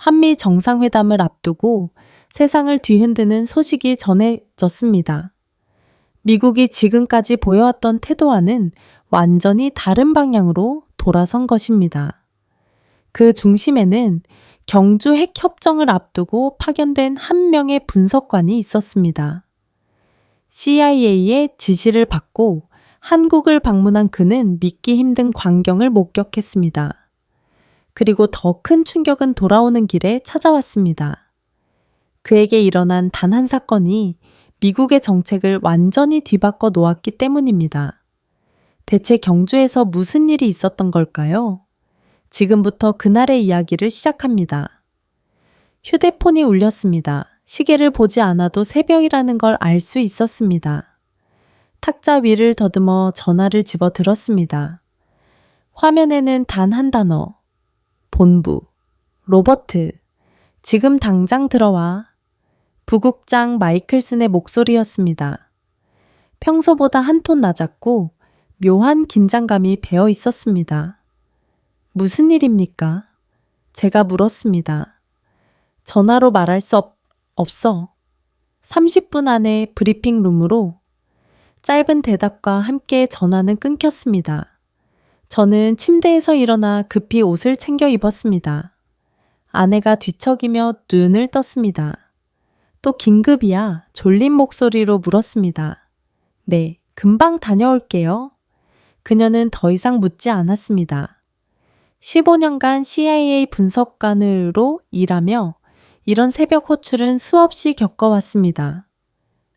한미 정상회담을 앞두고 세상을 뒤흔드는 소식이 전해졌습니다. 미국이 지금까지 보여왔던 태도와는 완전히 다른 방향으로 돌아선 것입니다. 그 중심에는 경주 핵협정을 앞두고 파견된 한 명의 분석관이 있었습니다. CIA의 지시를 받고 한국을 방문한 그는 믿기 힘든 광경을 목격했습니다. 그리고 더 큰 충격은 돌아오는 길에 찾아왔습니다. 그에게 일어난 단 한 사건이 미국의 정책을 완전히 뒤바꿔 놓았기 때문입니다. 대체 경주에서 무슨 일이 있었던 걸까요? 지금부터 그날의 이야기를 시작합니다. 휴대폰이 울렸습니다. 시계를 보지 않아도 새벽이라는 걸 알 수 있었습니다. 탁자 위를 더듬어 전화를 집어 들었습니다. 화면에는 단 한 단어. 본부. 로버트. 지금 당장 들어와. 부국장 마이클슨의 목소리였습니다. 평소보다 한 톤 낮았고 묘한 긴장감이 배어 있었습니다. 무슨 일입니까? 제가 물었습니다. 전화로 말할 수 없어. 30분 안에 브리핑 룸으로. 짧은 대답과 함께 전화는 끊겼습니다. 저는 침대에서 일어나 급히 옷을 챙겨 입었습니다. 아내가 뒤척이며 눈을 떴습니다. 또 긴급이야. 졸린 목소리로 물었습니다. 네, 금방 다녀올게요. 그녀는 더 이상 묻지 않았습니다. 15년간 CIA 분석관으로 일하며 이런 새벽 호출은 수없이 겪어왔습니다.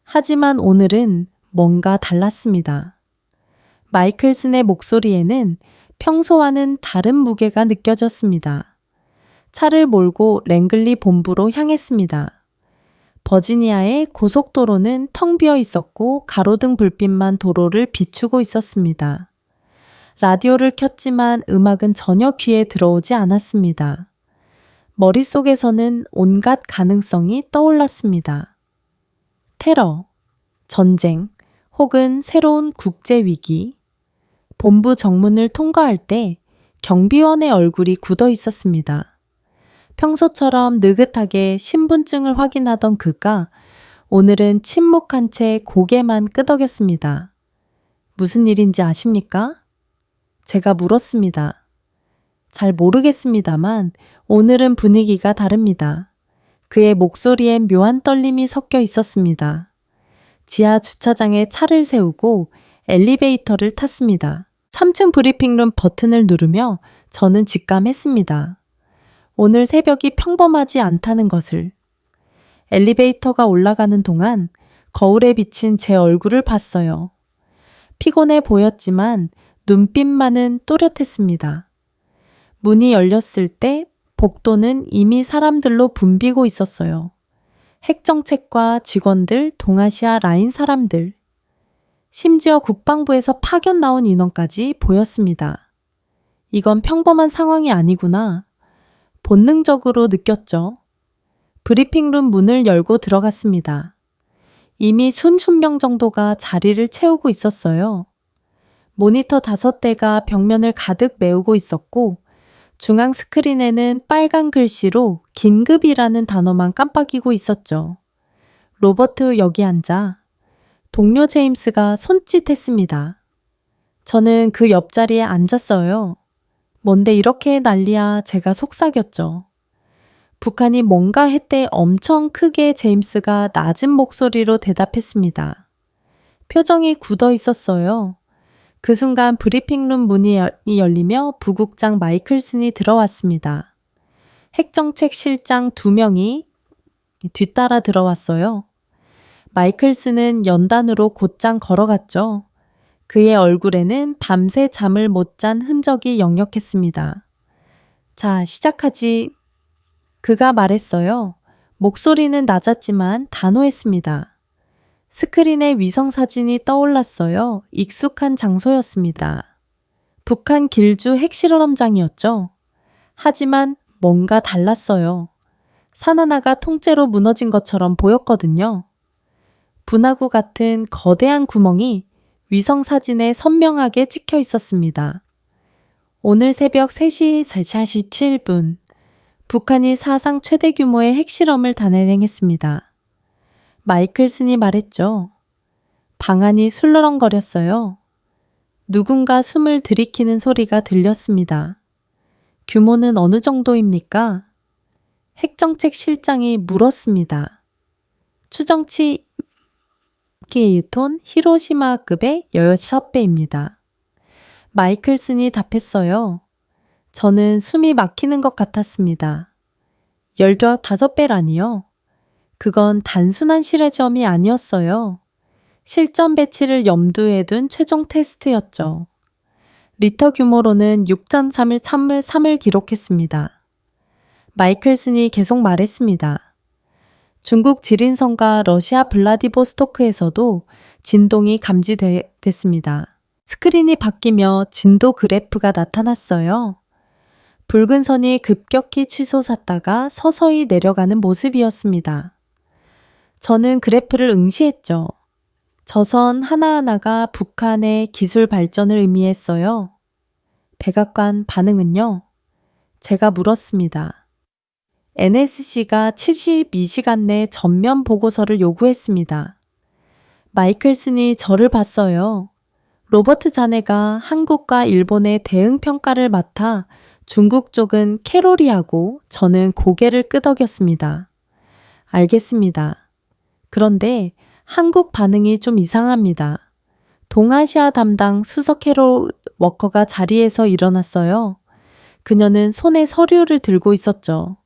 하지만 오늘은 뭔가 달랐습니다. 마이클슨의 목소리에는 평소와는 다른 무게가 느껴졌습니다. 차를 몰고 랭글리 본부로 향했습니다. 버지니아의 고속도로는 텅 비어 있었고 가로등 불빛만 도로를 비추고 있었습니다. 라디오를 켰지만 음악은 전혀 귀에 들어오지 않았습니다. 머릿속에서는 온갖 가능성이 떠올랐습니다. 테러, 전쟁, 혹은 새로운 국제위기. 본부 정문을 통과할 때 경비원의 얼굴이 굳어 있었습니다. 평소처럼 느긋하게 신분증을 확인하던 그가 오늘은 침묵한 채 고개만 끄덕였습니다. 무슨 일인지 아십니까? 제가 물었습니다. 잘 모르겠습니다만 오늘은 분위기가 다릅니다. 그의 목소리엔 묘한 떨림이 섞여 있었습니다. 지하 주차장에 차를 세우고 엘리베이터를 탔습니다. 3층 브리핑룸 버튼을 누르며 저는 직감했습니다. 오늘 새벽이 평범하지 않다는 것을. 엘리베이터가 올라가는 동안 거울에 비친 제 얼굴을 봤어요. 피곤해 보였지만 눈빛만은 또렷했습니다. 문이 열렸을 때 복도는 이미 사람들로 붐비고 있었어요. 핵정책과 직원들, 동아시아 라인 사람들. 심지어 국방부에서 파견 나온 인원까지 보였습니다. 이건 평범한 상황이 아니구나. 본능적으로 느꼈죠. 브리핑룸 문을 열고 들어갔습니다. 이미 순순명 정도가 자리를 채우고 있었어요. 모니터 5대가 벽면을 가득 메우고 있었고 중앙 스크린에는 빨간 글씨로 긴급이라는 단어만 깜빡이고 있었죠. 로버트 여기 앉아. 동료 제임스가 손짓했습니다. 저는 그 옆자리에 앉았어요. 뭔데 이렇게 난리야. 제가 속삭였죠. 북한이 뭔가 했대 엄청 크게 제임스가 낮은 목소리로 대답했습니다. 표정이 굳어 있었어요. 그 순간 브리핑룸 문이 열리며 부국장 마이클슨이 들어왔습니다. 핵정책 실장 2명이 뒤따라 들어왔어요. 마이클슨은 연단으로 곧장 걸어갔죠. 그의 얼굴에는 밤새 잠을 못 잔 흔적이 역력했습니다. 자, 시작하지. 그가 말했어요. 목소리는 낮았지만 단호했습니다. 스크린에 위성사진이 떠올랐어요. 익숙한 장소였습니다. 북한 길주 핵실험장이었죠. 하지만 뭔가 달랐어요. 산 하나가 통째로 무너진 것처럼 보였거든요. 분화구 같은 거대한 구멍이 위성사진에 선명하게 찍혀 있었습니다. 오늘 새벽 3시 47분 북한이 사상 최대 규모의 핵실험을 단행했습니다. 마이클슨이 말했죠. 방안이 술렁거렸어요. 누군가 숨을 들이키는 소리가 들렸습니다. 규모는 어느 정도입니까? 핵정책 실장이 물었습니다. 추정치 1톤 히로시마급의 6배입니다. 마이클슨이 답했어요. 저는 숨이 막히는 것 같았습니다. 15배라니요? 그건 단순한 실험이 아니었어요. 실전 배치를 염두에 둔 최종 테스트였죠. 리터 규모로는 6.3을 기록했습니다. 마이클슨이 계속 말했습니다. 중국 지린성과 러시아 블라디보스토크에서도 진동이 감지됐습니다. 스크린이 바뀌며 진도 그래프가 나타났어요. 붉은 선이 급격히 치솟았다가 서서히 내려가는 모습이었습니다. 저는 그래프를 응시했죠. 저 선 하나하나가 북한의 기술 발전을 의미했어요. 백악관 반응은요? 제가 물었습니다. NSC가 72시간 내 전면 보고서를 요구했습니다. 마이클슨이 저를 봤어요. 로버트 자네가 한국과 일본의 대응 평가를 맡아 중국 쪽은 캐로리하고 저는 고개를 끄덕였습니다. 알겠습니다. 그런데 한국 반응이 좀 이상합니다. 동아시아 담당 수석 캐롤 워커가 자리에서 일어났어요. 그녀는 손에 서류를 들고 있었죠.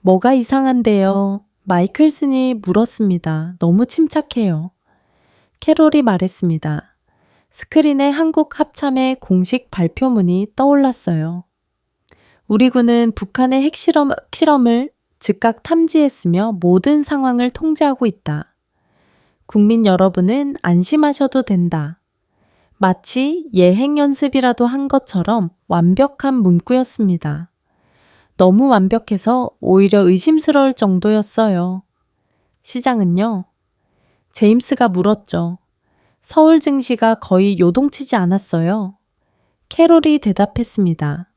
뭐가 이상한데요? 마이클슨이 물었습니다. 너무 침착해요. 캐롤이 말했습니다. 스크린에 한국 합참의 공식 발표문이 떠올랐어요. 우리 군은 북한의 핵실험을 즉각 탐지했으며 모든 상황을 통제하고 있다. 국민 여러분은 안심하셔도 된다. 마치 예행 연습이라도 한 것처럼 완벽한 문구였습니다. 너무 완벽해서 오히려 의심스러울 정도였어요. 시장은요? 제임스가 물었죠. 서울 증시가 거의 요동치지 않았어요. 캐롤이 대답했습니다.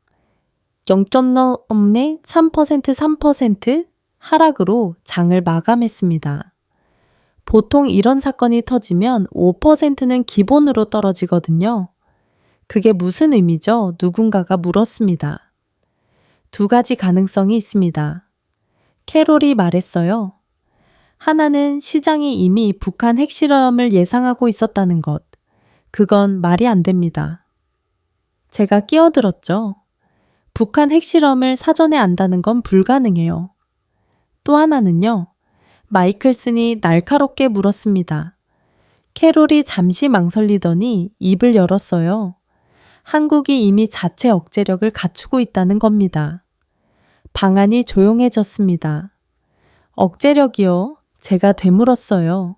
0.3% 하락으로 장을 마감했습니다. 보통 이런 사건이 터지면 5%는 기본으로 떨어지거든요. 그게 무슨 의미죠? 누군가가 물었습니다. 두 가지 가능성이 있습니다. 캐롤이 말했어요. 하나는 시장이 이미 북한 핵실험을 예상하고 있었다는 것. 그건 말이 안 됩니다. 제가 끼어들었죠. 북한 핵실험을 사전에 안다는 건 불가능해요. 또 하나는요. 마이클슨이 날카롭게 물었습니다. 캐롤이 잠시 망설이더니 입을 열었어요. 한국이 이미 자체 억제력을 갖추고 있다는 겁니다. 방안이 조용해졌습니다. 억제력이요? 제가 되물었어요.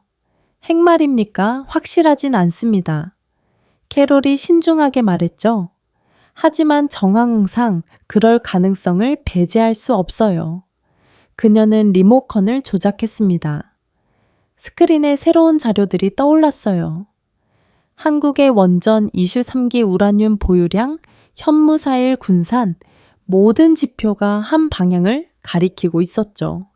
핵말입니까? 확실하진 않습니다. 캐롤이 신중하게 말했죠. 하지만 정황상 그럴 가능성을 배제할 수 없어요. 그녀는 리모컨을 조작했습니다. 스크린에 새로운 자료들이 떠올랐어요. 한국의 원전 23기 우라늄 보유량, 현무사일 군산, 모든 지표가 한 방향을 가리키고 있었죠.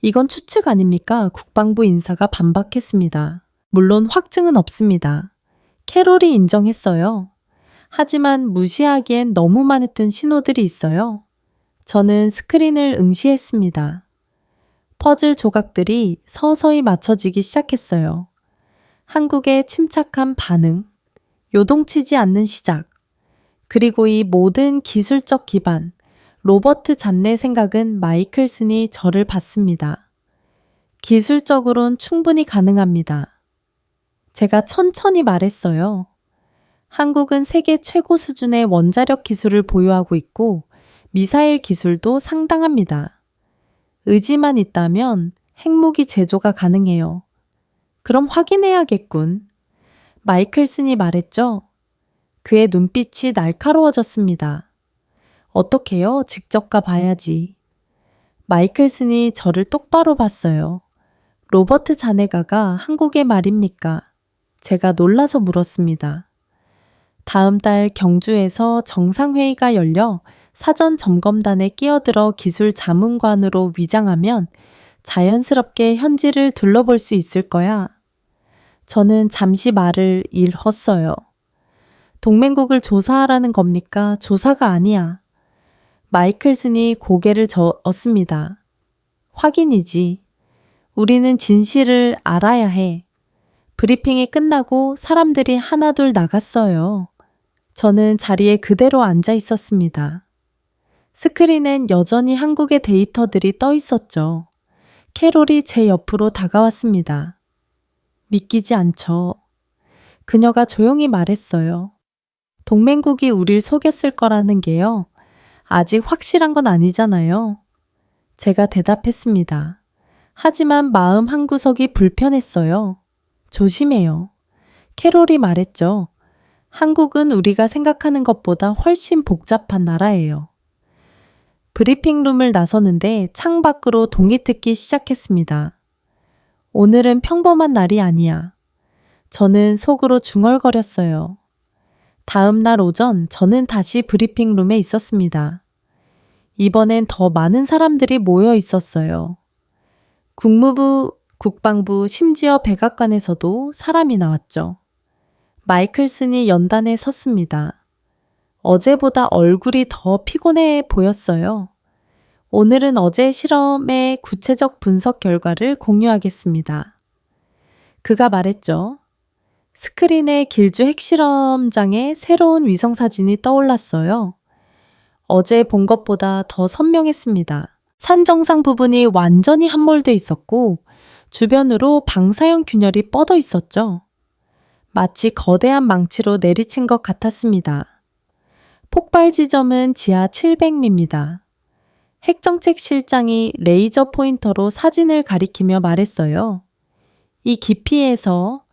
이건 추측 아닙니까? 국방부 인사가 반박했습니다. 물론 확증은 없습니다. 캐롤이 인정했어요. 하지만 무시하기엔 너무 많았던 신호들이 있어요. 저는 스크린을 응시했습니다. 퍼즐 조각들이 서서히 맞춰지기 시작했어요. 한국의 침착한 반응, 요동치지 않는 시작, 그리고 이 모든 기술적 기반, 로버트 잔네 생각은 마이클슨이 저를 봤습니다. 기술적으론 충분히 가능합니다. 제가 천천히 말했어요. 한국은 세계 최고 수준의 원자력 기술을 보유하고 있고 미사일 기술도 상당합니다. 의지만 있다면 핵무기 제조가 가능해요. 그럼 확인해야겠군. 마이클슨이 말했죠. 그의 눈빛이 날카로워졌습니다. 어떻게요? 직접 가봐야지. 마이클슨이 저를 똑바로 봤어요. 로버트 자네가가 한국의 말입니까? 제가 놀라서 물었습니다. 다음 달 경주에서 정상회의가 열려 사전 점검단에 끼어들어 기술 자문관으로 위장하면 자연스럽게 현지를 둘러볼 수 있을 거야. 저는 잠시 말을 잃었어요. 동맹국을 조사하라는 겁니까? 조사가 아니야. 마이클슨이 고개를 저었습니다. 확인이지. 우리는 진실을 알아야 해. 브리핑이 끝나고 사람들이 하나둘 나갔어요. 저는 자리에 그대로 앉아 있었습니다. 스크린엔 여전히 한국의 데이터들이 떠 있었죠. 캐롤이 제 옆으로 다가왔습니다. 믿기지 않죠. 그녀가 조용히 말했어요. 동맹국이 우릴 속였을 거라는 게요. 아직 확실한 건 아니잖아요. 제가 대답했습니다. 하지만 마음 한구석이 불편했어요. 조심해요. 캐롤이 말했죠. 한국은 우리가 생각하는 것보다 훨씬 복잡한 나라예요. 브리핑룸을 나서는데 창밖으로 동이 트기 시작했습니다. 오늘은 평범한 날이 아니야. 저는 속으로 중얼거렸어요. 다음 날 오전 저는 다시 브리핑룸에 있었습니다. 이번엔 더 많은 사람들이 모여 있었어요. 국무부, 국방부, 심지어 백악관에서도 사람이 나왔죠. 마이클슨이 연단에 섰습니다. 어제보다 얼굴이 더 피곤해 보였어요. 오늘은 어제 실험의 구체적 분석 결과를 공유하겠습니다. 그가 말했죠. 스크린에 길주 핵실험장의 새로운 위성사진이 떠올랐어요. 어제 본 것보다 더 선명했습니다. 산 정상 부분이 완전히 함몰돼 있었고 주변으로 방사형 균열이 뻗어 있었죠. 마치 거대한 망치로 내리친 것 같았습니다. 폭발 지점은 지하 700미입니다. 핵정책실장이 레이저 포인터로 사진을 가리키며 말했어요. 이 깊이에서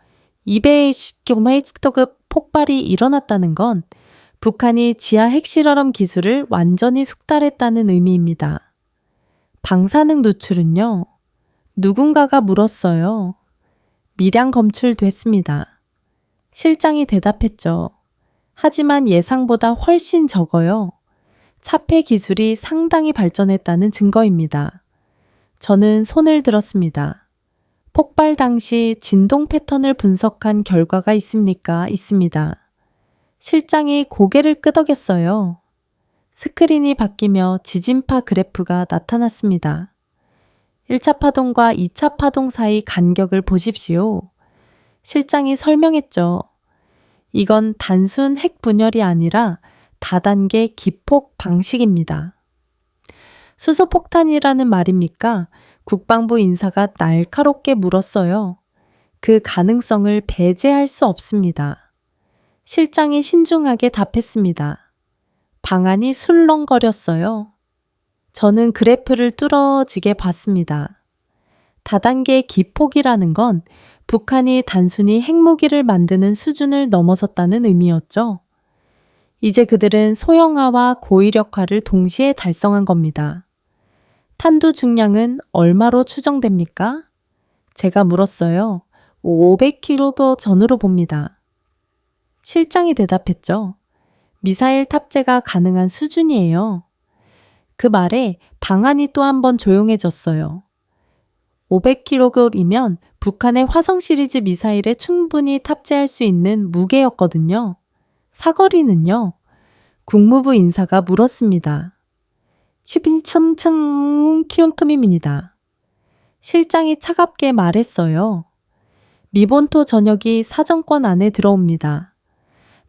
200km 폭발이 일어났다는 건 북한이 지하 핵실험 기술을 완전히 숙달했다는 의미입니다. 방사능 누출은요? 누군가가 물었어요. 미량 검출됐습니다. 실장이 대답했죠. 하지만 예상보다 훨씬 적어요. 차폐 기술이 상당히 발전했다는 증거입니다. 저는 손을 들었습니다. 폭발 당시 진동 패턴을 분석한 결과가 있습니까? 있습니다. 실장이 고개를 끄덕였어요. 스크린이 바뀌며 지진파 그래프가 나타났습니다. 1차 파동과 2차 파동 사이 간격을 보십시오. 실장이 설명했죠. 이건 단순 핵 분열이 아니라 다단계 기폭 방식입니다. 수소폭탄이라는 말입니까? 국방부 인사가 날카롭게 물었어요. 그 가능성을 배제할 수 없습니다. 실장이 신중하게 답했습니다. 방안이 술렁거렸어요. 저는 그래프를 뚫어지게 봤습니다. 다단계 기폭이라는 건 북한이 단순히 핵무기를 만드는 수준을 넘어섰다는 의미였죠. 이제 그들은 소형화와 고위력화를 동시에 달성한 겁니다. 탄두 중량은 얼마로 추정됩니까? 제가 물었어요. 500km 전후로 봅니다. 실장이 대답했죠. 미사일 탑재가 가능한 수준이에요. 그 말에 방안이 또 한 번 조용해졌어요. 500kg이면 북한의 화성 시리즈 미사일에 충분히 탑재할 수 있는 무게였거든요. 사거리는요? 국무부 인사가 물었습니다. 12,000km입니다. 실장이 차갑게 말했어요. 미본토 전역이 사정권 안에 들어옵니다.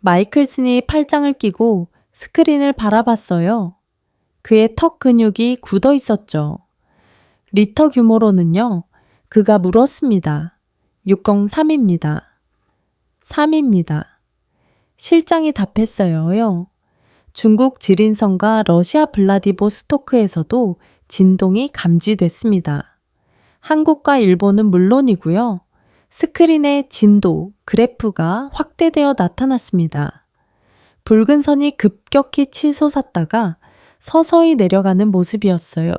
마이클슨이 팔짱을 끼고 스크린을 바라봤어요. 그의 턱 근육이 굳어 있었죠. 리터 규모로는요. 그가 물었습니다. 603입니다. 3입니다. 실장이 답했어요. 중국 지린성과 러시아 블라디보스토크에서도 진동이 감지됐습니다. 한국과 일본은 물론이고요. 스크린의 진도, 그래프가 확대되어 나타났습니다. 붉은 선이 급격히 치솟았다가 서서히 내려가는 모습이었어요.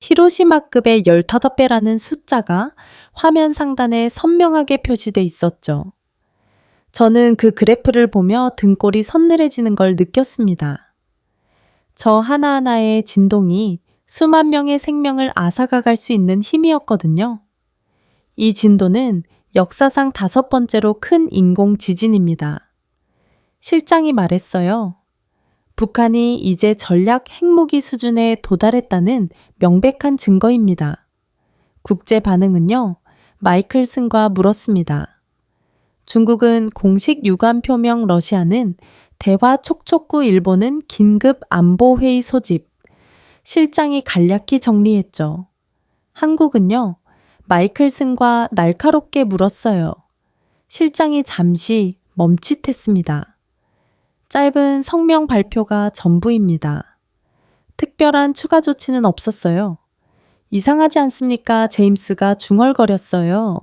히로시마급의 15배라는 숫자가 화면 상단에 선명하게 표시돼 있었죠. 저는 그 그래프를 보며 등골이 서늘해지는 걸 느꼈습니다. 저 하나하나의 진동이 수만 명의 생명을 앗아가갈 수 있는 힘이었거든요. 이 진도는 역사상 5번째로 큰 인공 지진입니다. 실장이 말했어요. 북한이 이제 전략 핵무기 수준에 도달했다는 명백한 증거입니다. 국제 반응은요, 마이클슨과 물었습니다. 중국은 공식 유감 표명, 러시아는 대화 촉촉구, 일본은 긴급 안보회의 소집. 실장이 간략히 정리했죠. 한국은요, 마이클슨과 날카롭게 물었어요. 실장이 잠시 멈칫했습니다. 짧은 성명 발표가 전부입니다. 특별한 추가 조치는 없었어요. 이상하지 않습니까? 제임스가 중얼거렸어요.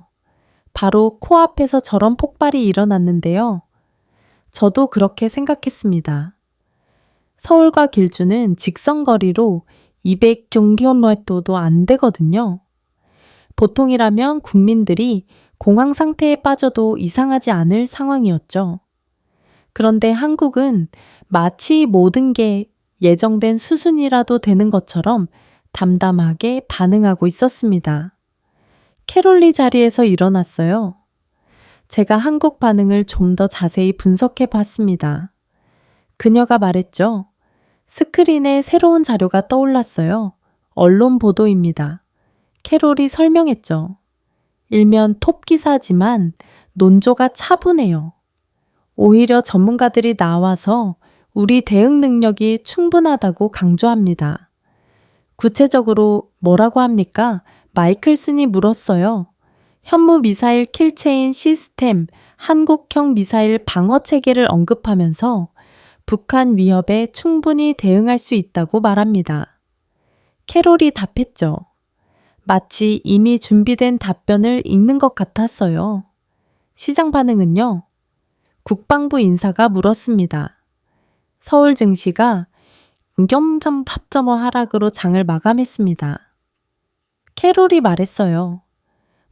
바로 코앞에서 저런 폭발이 일어났는데요. 저도 그렇게 생각했습니다. 서울과 길주는 직선거리로 200km도 안 되거든요. 보통이라면 국민들이 공황 상태에 빠져도 이상하지 않을 상황이었죠. 그런데 한국은 마치 모든 게 예정된 수순이라도 되는 것처럼 담담하게 반응하고 있었습니다. 캐롤리 자리에서 일어났어요. 제가 한국 반응을 좀 더 자세히 분석해 봤습니다. 그녀가 말했죠. 스크린에 새로운 자료가 떠올랐어요. 언론 보도입니다. 캐롤이 설명했죠. 일면 톱 기사지만 논조가 차분해요. 오히려 전문가들이 나와서 우리 대응 능력이 충분하다고 강조합니다. 구체적으로 뭐라고 합니까? 마이클슨이 물었어요. 현무 미사일 킬체인 시스템, 한국형 미사일 방어 체계를 언급하면서 북한 위협에 충분히 대응할 수 있다고 말합니다. 캐롤이 답했죠. 마치 이미 준비된 답변을 읽는 것 같았어요. 시장 반응은요. 국방부 인사가 물었습니다. 서울 증시가 0.3% 하락으로 장을 마감했습니다. 캐롤이 말했어요.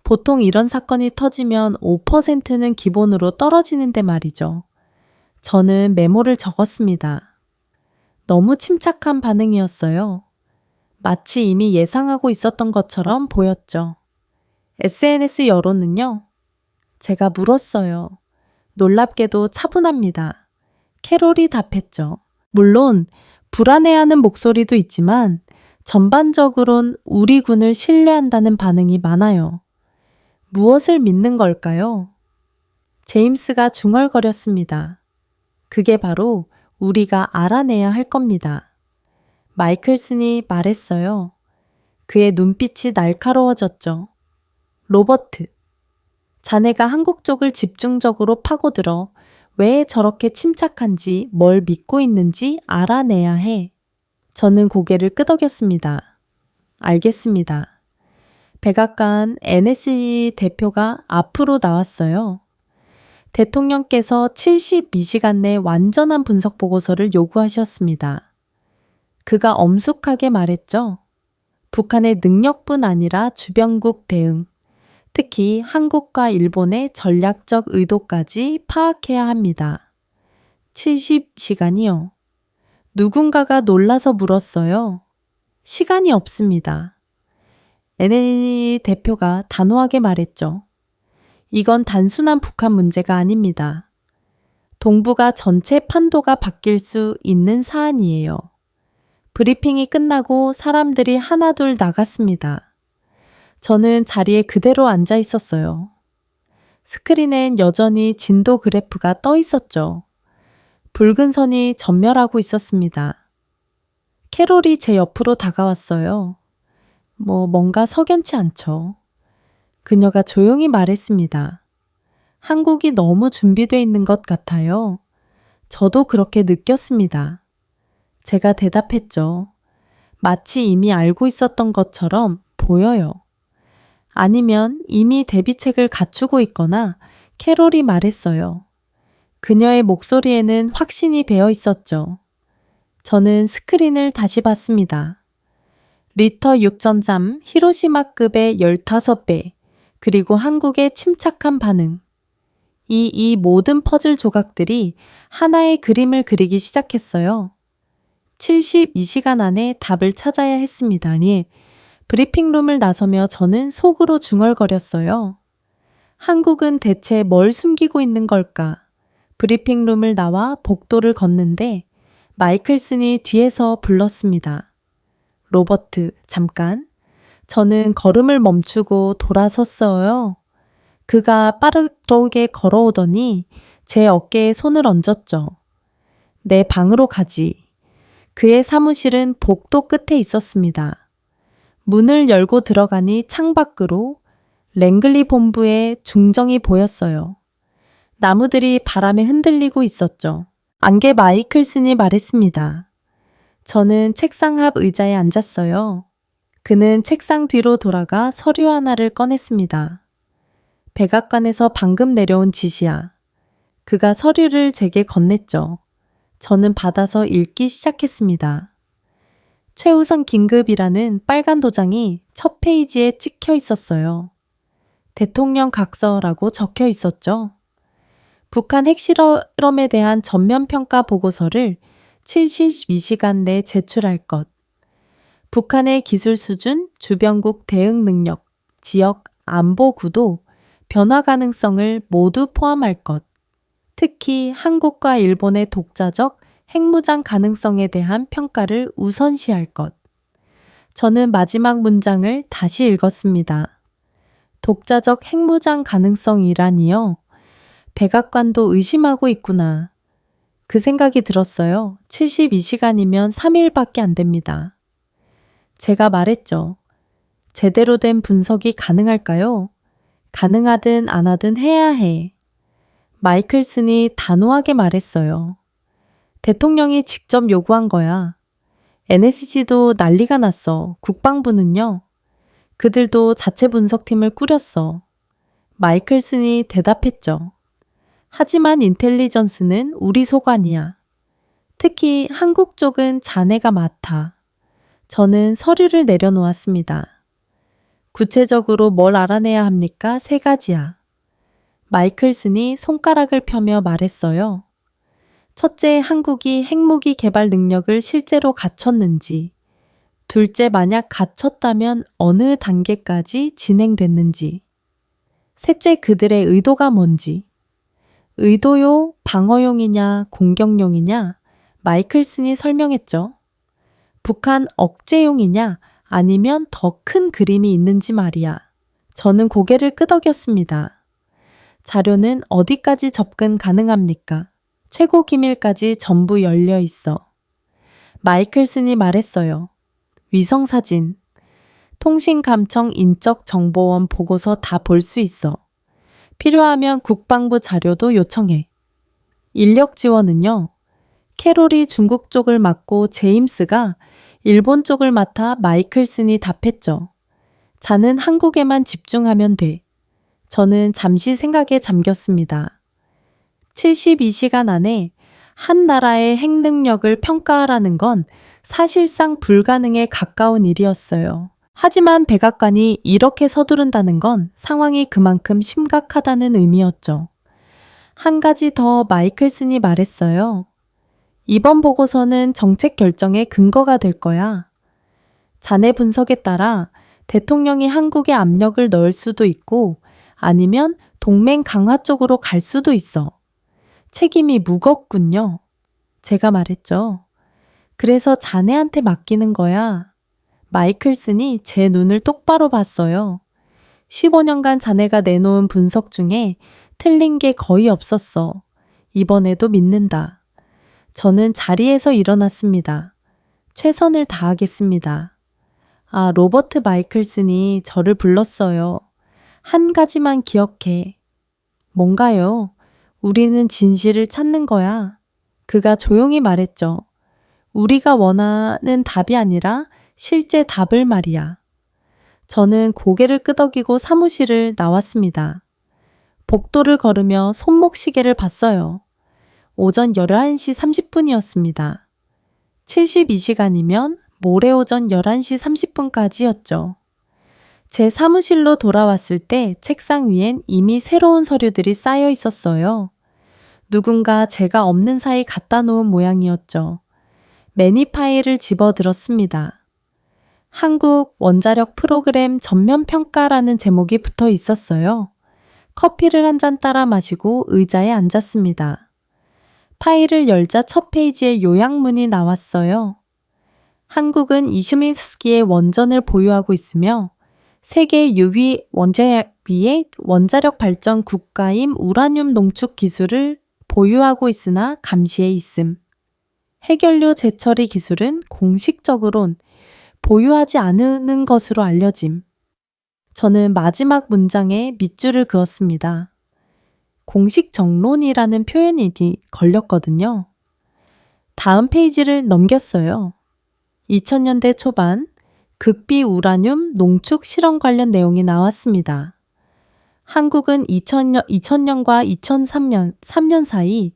보통 이런 사건이 터지면 5%는 기본으로 떨어지는데 말이죠. 저는 메모를 적었습니다. 너무 침착한 반응이었어요. 마치 이미 예상하고 있었던 것처럼 보였죠. SNS 여론은요. 제가 물었어요. 놀랍게도 차분합니다. 캐롤이 답했죠. 물론 불안해하는 목소리도 있지만 전반적으론 우리 군을 신뢰한다는 반응이 많아요. 무엇을 믿는 걸까요? 제임스가 중얼거렸습니다. 그게 바로 우리가 알아내야 할 겁니다. 마이클슨이 말했어요. 그의 눈빛이 날카로워졌죠. 로버트, 자네가 한국 쪽을 집중적으로 파고들어 왜 저렇게 침착한지 뭘 믿고 있는지 알아내야 해. 저는 고개를 끄덕였습니다. 알겠습니다. 백악관 NSC 대표가 앞으로 나왔어요. 대통령께서 72시간 내 완전한 분석 보고서를 요구하셨습니다. 그가 엄숙하게 말했죠. 북한의 능력뿐 아니라 주변국 대응, 특히 한국과 일본의 전략적 의도까지 파악해야 합니다. 70시간이요. 누군가가 놀라서 물었어요. 시간이 없습니다. NLL 대표가 단호하게 말했죠. 이건 단순한 북한 문제가 아닙니다. 동북아 전체 판도가 바뀔 수 있는 사안이에요. 브리핑이 끝나고 사람들이 하나둘 나갔습니다. 저는 자리에 그대로 앉아 있었어요. 스크린엔 여전히 진도 그래프가 떠 있었죠. 붉은 선이 전멸하고 있었습니다. 캐롤이 제 옆으로 다가왔어요. 뭔가 석연치 않죠. 그녀가 조용히 말했습니다. 한국이 너무 준비되어 있는 것 같아요. 저도 그렇게 느꼈습니다. 제가 대답했죠. 마치 이미 알고 있었던 것처럼 보여요. 아니면 이미 대비책을 갖추고 있거나 캐롤이 말했어요. 그녀의 목소리에는 확신이 배어 있었죠. 저는 스크린을 다시 봤습니다. 리터 6전잠 히로시마급의 15배, 그리고 한국의 침착한 반응. 이 모든 퍼즐 조각들이 하나의 그림을 그리기 시작했어요. 72시간 안에 답을 찾아야 했습니다니 브리핑룸을 나서며 저는 속으로 중얼거렸어요. 한국은 대체 뭘 숨기고 있는 걸까? 브리핑룸을 나와 복도를 걷는데 마이클슨이 뒤에서 불렀습니다. 로버트, 잠깐. 저는 걸음을 멈추고 돌아섰어요. 그가 빠르게 걸어오더니 제 어깨에 손을 얹었죠. 내 방으로 가지. 그의 사무실은 복도 끝에 있었습니다. 문을 열고 들어가니 창밖으로 랭글리 본부의 중정이 보였어요. 나무들이 바람에 흔들리고 있었죠. 안개 마이클슨이 말했습니다. 저는 책상 앞 의자에 앉았어요. 그는 책상 뒤로 돌아가 서류 하나를 꺼냈습니다. 백악관에서 방금 내려온 지시야. 그가 서류를 제게 건넸죠. 저는 받아서 읽기 시작했습니다. 최우선 긴급이라는 빨간 도장이 첫 페이지에 찍혀 있었어요. 대통령 각서라고 적혀 있었죠. 북한 핵실험에 대한 전면평가 보고서를 72시간 내 제출할 것. 북한의 기술 수준, 주변국 대응 능력, 지역 안보 구도, 변화 가능성을 모두 포함할 것. 특히 한국과 일본의 독자적 핵무장 가능성에 대한 평가를 우선시할 것. 저는 마지막 문장을 다시 읽었습니다. 독자적 핵무장 가능성이라니요. 백악관도 의심하고 있구나. 그 생각이 들었어요. 72시간이면 3일밖에 안 됩니다. 제가 말했죠. 제대로 된 분석이 가능할까요? 가능하든 안 하든 해야 해. 마이클슨이 단호하게 말했어요. 대통령이 직접 요구한 거야. NSC도 난리가 났어. 국방부는요. 그들도 자체 분석팀을 꾸렸어. 마이클슨이 대답했죠. 하지만 인텔리전스는 우리 소관이야. 특히 한국 쪽은 자네가 맡아. 저는 서류를 내려놓았습니다. 구체적으로 뭘 알아내야 합니까? 3가지야. 마이클슨이 손가락을 펴며 말했어요. 첫째, 한국이 핵무기 개발 능력을 실제로 갖췄는지. 둘째, 만약 갖췄다면 어느 단계까지 진행됐는지. 셋째, 그들의 의도가 뭔지. 의도요, 방어용이냐, 공격용이냐, 마이클슨이 설명했죠. 북한 억제용이냐, 아니면 더 큰 그림이 있는지 말이야. 저는 고개를 끄덕였습니다. 자료는 어디까지 접근 가능합니까? 최고 기밀까지 전부 열려 있어. 마이클슨이 말했어요. 위성사진, 통신감청 인적정보원 보고서 다 볼 수 있어. 필요하면 국방부 자료도 요청해. 인력 지원은요. 캐롤이 중국 쪽을 맡고 제임스가 일본 쪽을 맡아 마이클슨이 답했죠. 자는 한국에만 집중하면 돼. 저는 잠시 생각에 잠겼습니다. 72시간 안에 한 나라의 핵 능력을 평가하라는 건 사실상 불가능에 가까운 일이었어요. 하지만 백악관이 이렇게 서두른다는 건 상황이 그만큼 심각하다는 의미였죠. 한 가지 더 마이클슨이 말했어요. 이번 보고서는 정책 결정의 근거가 될 거야. 자네 분석에 따라 대통령이 한국에 압력을 넣을 수도 있고 아니면 동맹 강화 쪽으로 갈 수도 있어. 책임이 무겁군요. 제가 말했죠. 그래서 자네한테 맡기는 거야. 마이클슨이 제 눈을 똑바로 봤어요. 15년간 자네가 내놓은 분석 중에 틀린 게 거의 없었어. 이번에도 믿는다. 저는 자리에서 일어났습니다. 최선을 다하겠습니다. 아, 로버트 마이클슨이 저를 불렀어요. 한 가지만 기억해. 뭔가요? 우리는 진실을 찾는 거야. 그가 조용히 말했죠. 우리가 원하는 답이 아니라 실제 답을 말이야. 저는 고개를 끄덕이고 사무실을 나왔습니다. 복도를 걸으며 손목시계를 봤어요. 오전 11시 30분이었습니다. 72시간이면 모레 오전 11시 30분까지였죠. 제 사무실로 돌아왔을 때 책상 위엔 이미 새로운 서류들이 쌓여 있었어요. 누군가 제가 없는 사이 갖다 놓은 모양이었죠. 매니 파일을 집어들었습니다. 한국 원자력 프로그램 전면평가라는 제목이 붙어 있었어요. 커피를 한 잔 따라 마시고 의자에 앉았습니다. 파일을 열자 첫 페이지에 요약문이 나왔어요. 한국은 이시민스키의 원전을 보유하고 있으며 세계 유위 원자위의 원자력 발전 국가인 우라늄 농축 기술을 보유하고 있으나 감시에 있음. 해결료 재처리 기술은 공식적으론 보유하지 않는 것으로 알려짐. 저는 마지막 문장에 밑줄을 그었습니다. 공식 정론이라는 표현이 걸렸거든요. 다음 페이지를 넘겼어요. 2000년대 초반 극비 우라늄 농축 실험 관련 내용이 나왔습니다. 한국은 2000년과 3년 사이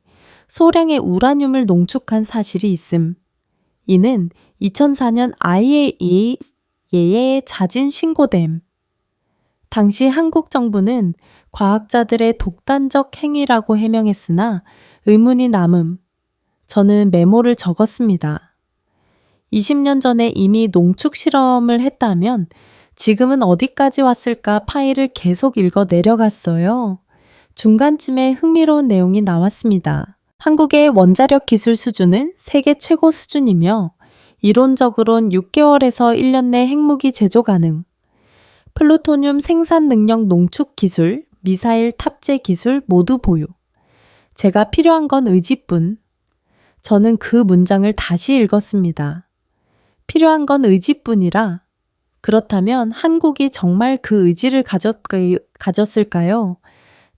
소량의 우라늄을 농축한 사실이 있음. 이는 2004년 IAEA에 자진 신고됨. 당시 한국 정부는 과학자들의 독단적 행위라고 해명했으나 의문이 남음. 저는 메모를 적었습니다. 20년 전에 이미 농축 실험을 했다면 지금은 어디까지 왔을까 파일을 계속 읽어 내려갔어요. 중간쯤에 흥미로운 내용이 나왔습니다. 한국의 원자력 기술 수준은 세계 최고 수준이며 이론적으론 6개월에서 1년 내 핵무기 제조 가능. 플루토늄 생산 능력 농축 기술, 미사일 탑재 기술 모두 보유. 제가 필요한 건 의지뿐. 저는 그 문장을 다시 읽었습니다. 필요한 건 의지뿐이라. 그렇다면 한국이 정말 그 의지를 가졌을까요?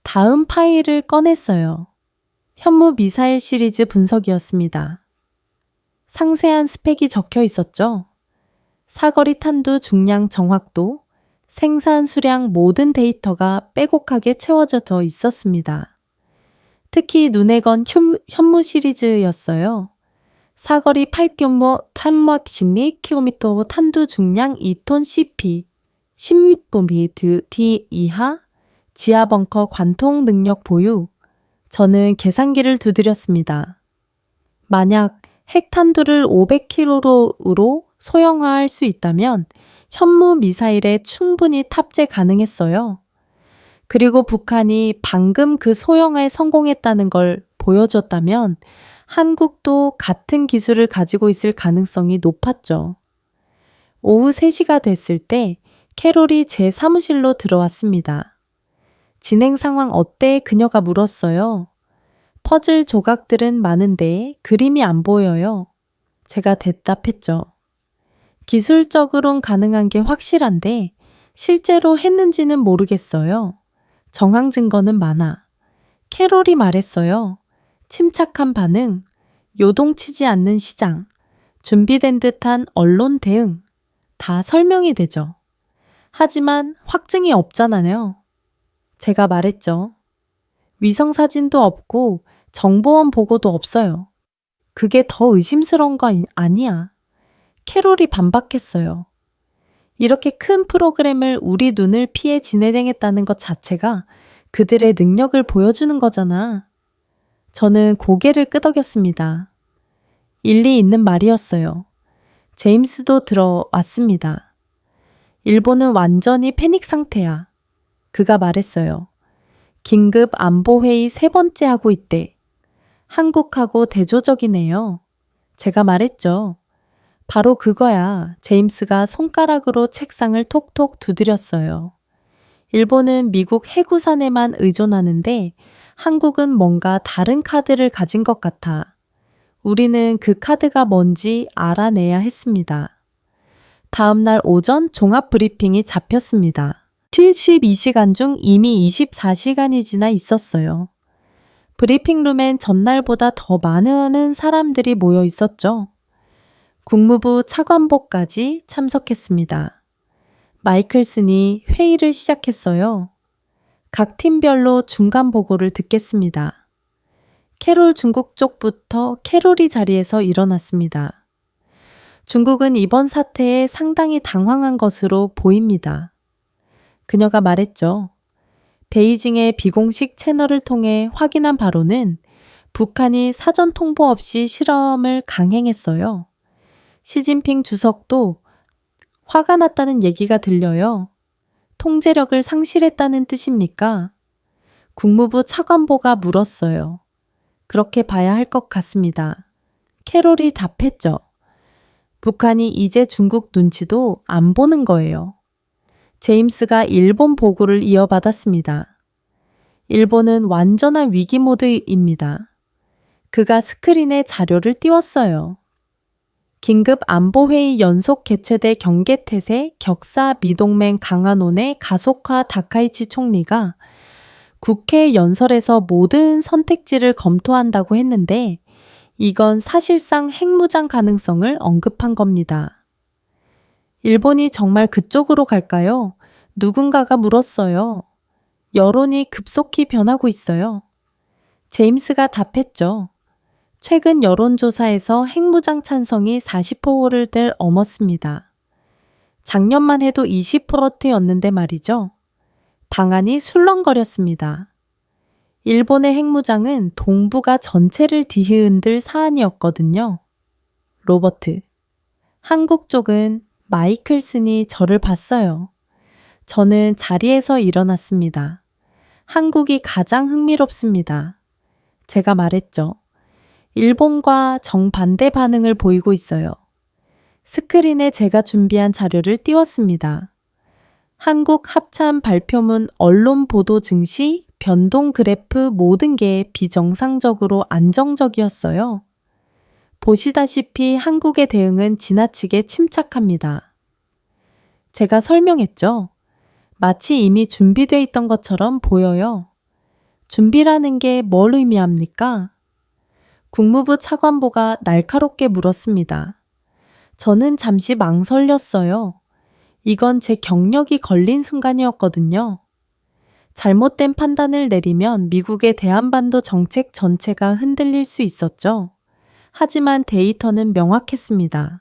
다음 파일을 꺼냈어요. 현무 미사일 시리즈 분석이었습니다. 상세한 스펙이 적혀 있었죠. 사거리 탄두 중량 정확도, 생산 수량 모든 데이터가 빼곡하게 채워져 있었습니다. 특히 눈에 건 현무 시리즈였어요. 사거리 8규모 1012km 탄두 중량 2톤 CP, 16mm D 이하, 지하 벙커 관통 능력 보유. 저는 계산기를 두드렸습니다. 만약 핵탄두를 500kg로 소형화할 수 있다면 현무 미사일에 충분히 탑재 가능했어요. 그리고 북한이 방금 그 소형화에 성공했다는 걸 보여줬다면 한국도 같은 기술을 가지고 있을 가능성이 높았죠. 오후 3시가 됐을 때 캐롤이 제 사무실로 들어왔습니다. 진행 상황 어때? 그녀가 물었어요. 퍼즐 조각들은 많은데 그림이 안 보여요. 제가 대답했죠. 기술적으론 가능한 게 확실한데 실제로 했는지는 모르겠어요. 정황 증거는 많아. 캐롤이 말했어요. 침착한 반응, 요동치지 않는 시장, 준비된 듯한 언론 대응, 다 설명이 되죠. 하지만 확증이 없잖아요. 제가 말했죠. 위성사진도 없고 정보원 보고도 없어요. 그게 더 의심스러운 거 아니야. 캐롤이 반박했어요. 이렇게 큰 프로그램을 우리 눈을 피해 진행했다는 것 자체가 그들의 능력을 보여주는 거잖아. 저는 고개를 끄덕였습니다. 일리 있는 말이었어요. 제임스도 들어왔습니다. 일본은 완전히 패닉 상태야. 그가 말했어요. 긴급 안보회의 3번째 하고 있대. 한국하고 대조적이네요. 제가 말했죠. 바로 그거야. 제임스가 손가락으로 책상을 톡톡 두드렸어요. 일본은 미국 해구산에만 의존하는데 한국은 뭔가 다른 카드를 가진 것 같아. 우리는 그 카드가 뭔지 알아내야 했습니다. 다음 날 오전 종합 브리핑이 잡혔습니다. 72시간 중 이미 24시간이 지나 있었어요. 브리핑룸엔 전날보다 더 많은 사람들이 모여 있었죠. 국무부 차관보까지 참석했습니다. 마이클슨이 회의를 시작했어요. 각 팀별로 중간 보고를 듣겠습니다. 캐롤 중국 쪽부터 캐롤이 자리에서 일어났습니다. 중국은 이번 사태에 상당히 당황한 것으로 보입니다. 그녀가 말했죠. 베이징의 비공식 채널을 통해 확인한 바로는 북한이 사전 통보 없이 실험을 강행했어요. 시진핑 주석도 화가 났다는 얘기가 들려요. 통제력을 상실했다는 뜻입니까? 국무부 차관보가 물었어요. 그렇게 봐야 할 것 같습니다. 캐롤이 답했죠. 북한이 이제 중국 눈치도 안 보는 거예요. 제임스가 일본 보고를 이어받았습니다. 일본은 완전한 위기 모드입니다. 그가 스크린에 자료를 띄웠어요. 긴급 안보회의 연속 개최돼 경계태세 격사 미동맹 강화론의 가속화 다카이치 총리가 국회 연설에서 모든 선택지를 검토한다고 했는데 이건 사실상 핵무장 가능성을 언급한 겁니다. 일본이 정말 그쪽으로 갈까요? 누군가가 물었어요. 여론이 급속히 변하고 있어요. 제임스가 답했죠. 최근 여론조사에서 핵무장 찬성이 40%를 넘었습니다. 작년만 해도 20%였는데 말이죠. 방안이 술렁거렸습니다. 일본의 핵무장은 동북아 전체를 뒤흔들 사안이었거든요. 로버트. 한국 쪽은 마이클슨이 저를 봤어요. 저는 자리에서 일어났습니다. 한국이 가장 흥미롭습니다. 제가 말했죠. 일본과 정반대 반응을 보이고 있어요. 스크린에 제가 준비한 자료를 띄웠습니다. 한국 합참 발표문 언론 보도 증시 변동 그래프 모든 게 비정상적으로 안정적이었어요. 보시다시피 한국의 대응은 지나치게 침착합니다. 제가 설명했죠. 마치 이미 준비되어 있던 것처럼 보여요. 준비라는 게 뭘 의미합니까? 국무부 차관보가 날카롭게 물었습니다. 저는 잠시 망설였어요. 이건 제 경력이 걸린 순간이었거든요. 잘못된 판단을 내리면 미국의 대한반도 정책 전체가 흔들릴 수 있었죠. 하지만 데이터는 명확했습니다.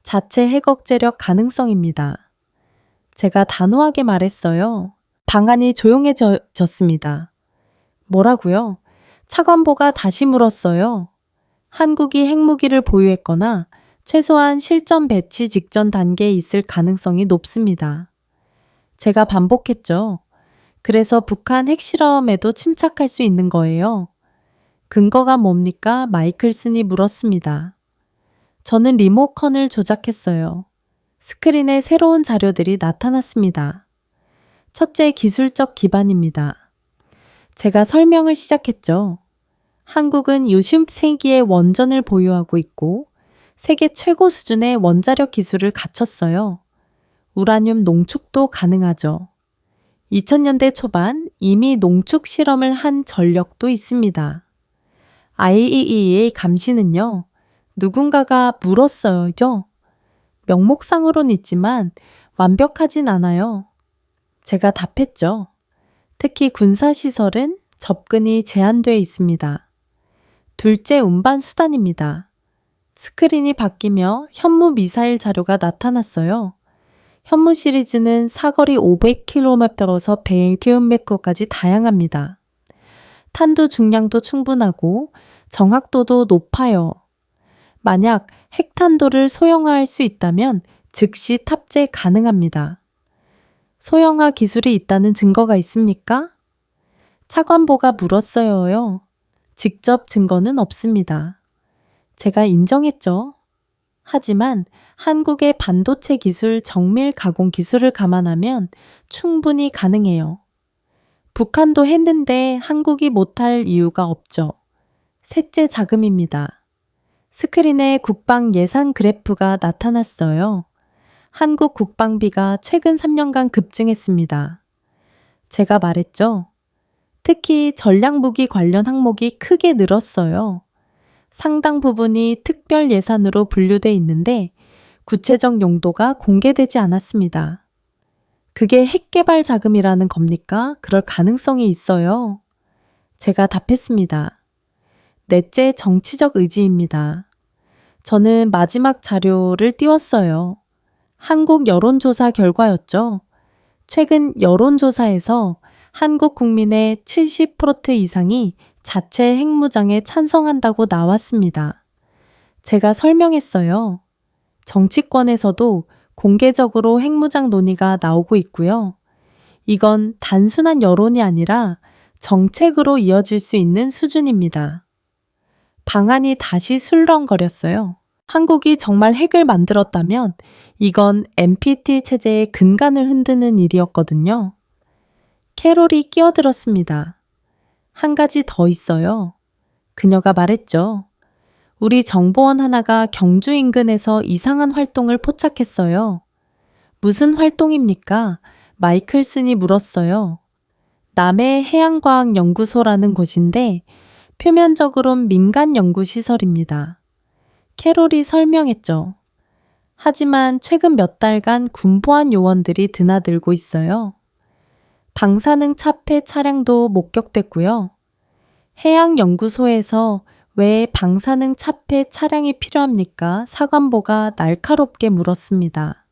자체 핵 억제력 가능성입니다. 제가 단호하게 말했어요. 방안이 조용해졌습니다. 뭐라고요? 차관보가 다시 물었어요. 한국이 핵무기를 보유했거나 최소한 실전 배치 직전 단계에 있을 가능성이 높습니다. 제가 반복했죠. 그래서 북한 핵실험에도 침착할 수 있는 거예요. 근거가 뭡니까? 마이클슨이 물었습니다. 저는 리모컨을 조작했어요. 스크린에 새로운 자료들이 나타났습니다. 첫째, 기술적 기반입니다. 제가 설명을 시작했죠. 한국은 60세기의 원전을 보유하고 있고 세계 최고 수준의 원자력 기술을 갖췄어요. 우라늄 농축도 가능하죠. 2000년대 초반 이미 농축 실험을 한 전력도 있습니다. IAEA 감시는요, 누군가가 물었어요. 명목상으론 있지만 완벽하진 않아요. 제가 답했죠. 특히 군사시설은 접근이 제한되어 있습니다. 둘째, 운반 수단입니다. 스크린이 바뀌며 현무 미사일 자료가 나타났어요. 현무 시리즈는 사거리 500km에서 100km까지 다양합니다. 탄두 중량도 충분하고 정확도도 높아요. 만약 핵탄도를 소형화할 수 있다면 즉시 탑재 가능합니다. 소형화 기술이 있다는 증거가 있습니까? 차관보가 물었어요. 직접 증거는 없습니다. 제가 인정했죠. 하지만 한국의 반도체 기술 정밀 가공 기술을 감안하면 충분히 가능해요. 북한도 했는데 한국이 못할 이유가 없죠. 셋째, 자금입니다. 스크린에 국방 예산 그래프가 나타났어요. 한국 국방비가 최근 3년간 급증했습니다. 제가 말했죠. 특히 전략무기 관련 항목이 크게 늘었어요. 상당 부분이 특별 예산으로 분류돼 있는데 구체적 용도가 공개되지 않았습니다. 그게 핵개발 자금이라는 겁니까? 그럴 가능성이 있어요. 제가 답했습니다. 넷째, 정치적 의지입니다. 저는 마지막 자료를 띄웠어요. 한국 여론조사 결과였죠. 최근 여론조사에서 한국 국민의 70% 이상이 자체 핵무장에 찬성한다고 나왔습니다. 제가 설명했어요. 정치권에서도 공개적으로 핵무장 논의가 나오고 있고요. 이건 단순한 여론이 아니라 정책으로 이어질 수 있는 수준입니다. 방안이 다시 술렁거렸어요. 한국이 정말 핵을 만들었다면 이건 NPT 체제의 근간을 흔드는 일이었거든요. 캐롤이 끼어들었습니다. 한 가지 더 있어요. 그녀가 말했죠. 우리 정보원 하나가 경주 인근에서 이상한 활동을 포착했어요. 무슨 활동입니까? 마이클슨이 물었어요. 남해 해양과학연구소라는 곳인데 표면적으론 민간 연구시설입니다. 캐롤이 설명했죠. 하지만 최근 몇 달간 군보안 요원들이 드나들고 있어요. 방사능 차폐 차량도 목격됐고요. 해양연구소에서 왜 방사능 차폐 차량이 필요합니까? 사관보가 날카롭게 물었습니다.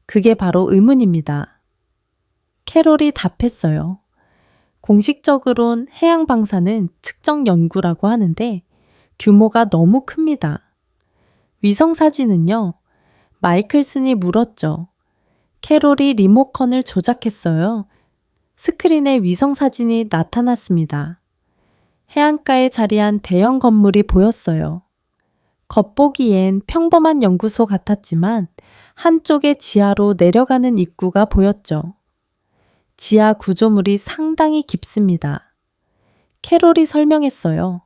그게 바로 의문입니다. 캐롤이 답했어요. 공식적으론 해양 방사는 측정 연구라고 하는데 규모가 너무 큽니다. 위성 사진은요? 마이클슨이 물었죠. 캐롤이 리모컨을 조작했어요. 스크린에 위성 사진이 나타났습니다. 해안가에 자리한 대형 건물이 보였어요. 겉보기엔 평범한 연구소 같았지만 한쪽의 지하로 내려가는 입구가 보였죠. 지하 구조물이 상당히 깊습니다. 캐롤이 설명했어요.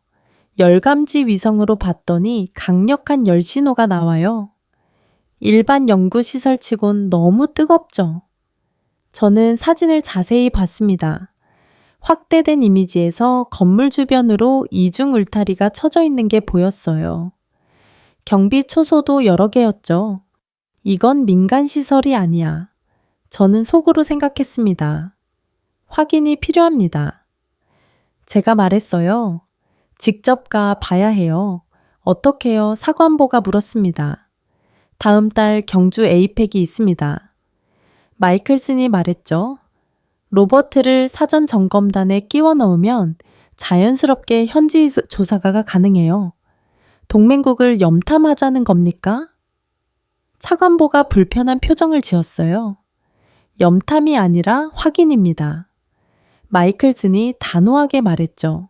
열감지 위성으로 봤더니 강력한 열신호가 나와요. 일반 연구시설치곤 너무 뜨겁죠. 저는 사진을 자세히 봤습니다. 확대된 이미지에서 건물 주변으로 이중 울타리가 쳐져 있는 게 보였어요. 경비 초소도 여러 개였죠. 이건 민간 시설이 아니야. 저는 속으로 생각했습니다. 확인이 필요합니다. 제가 말했어요. 직접 가 봐야 해요. 어떻게요? 사관보가 물었습니다. 다음 달 경주 에이펙이 있습니다. 마이클슨이 말했죠. 로버트를 사전 점검단에 끼워 넣으면 자연스럽게 현지 조사가 가능해요. 동맹국을 염탐하자는 겁니까? 차관보가 불편한 표정을 지었어요. 염탐이 아니라 확인입니다. 마이클슨이 단호하게 말했죠.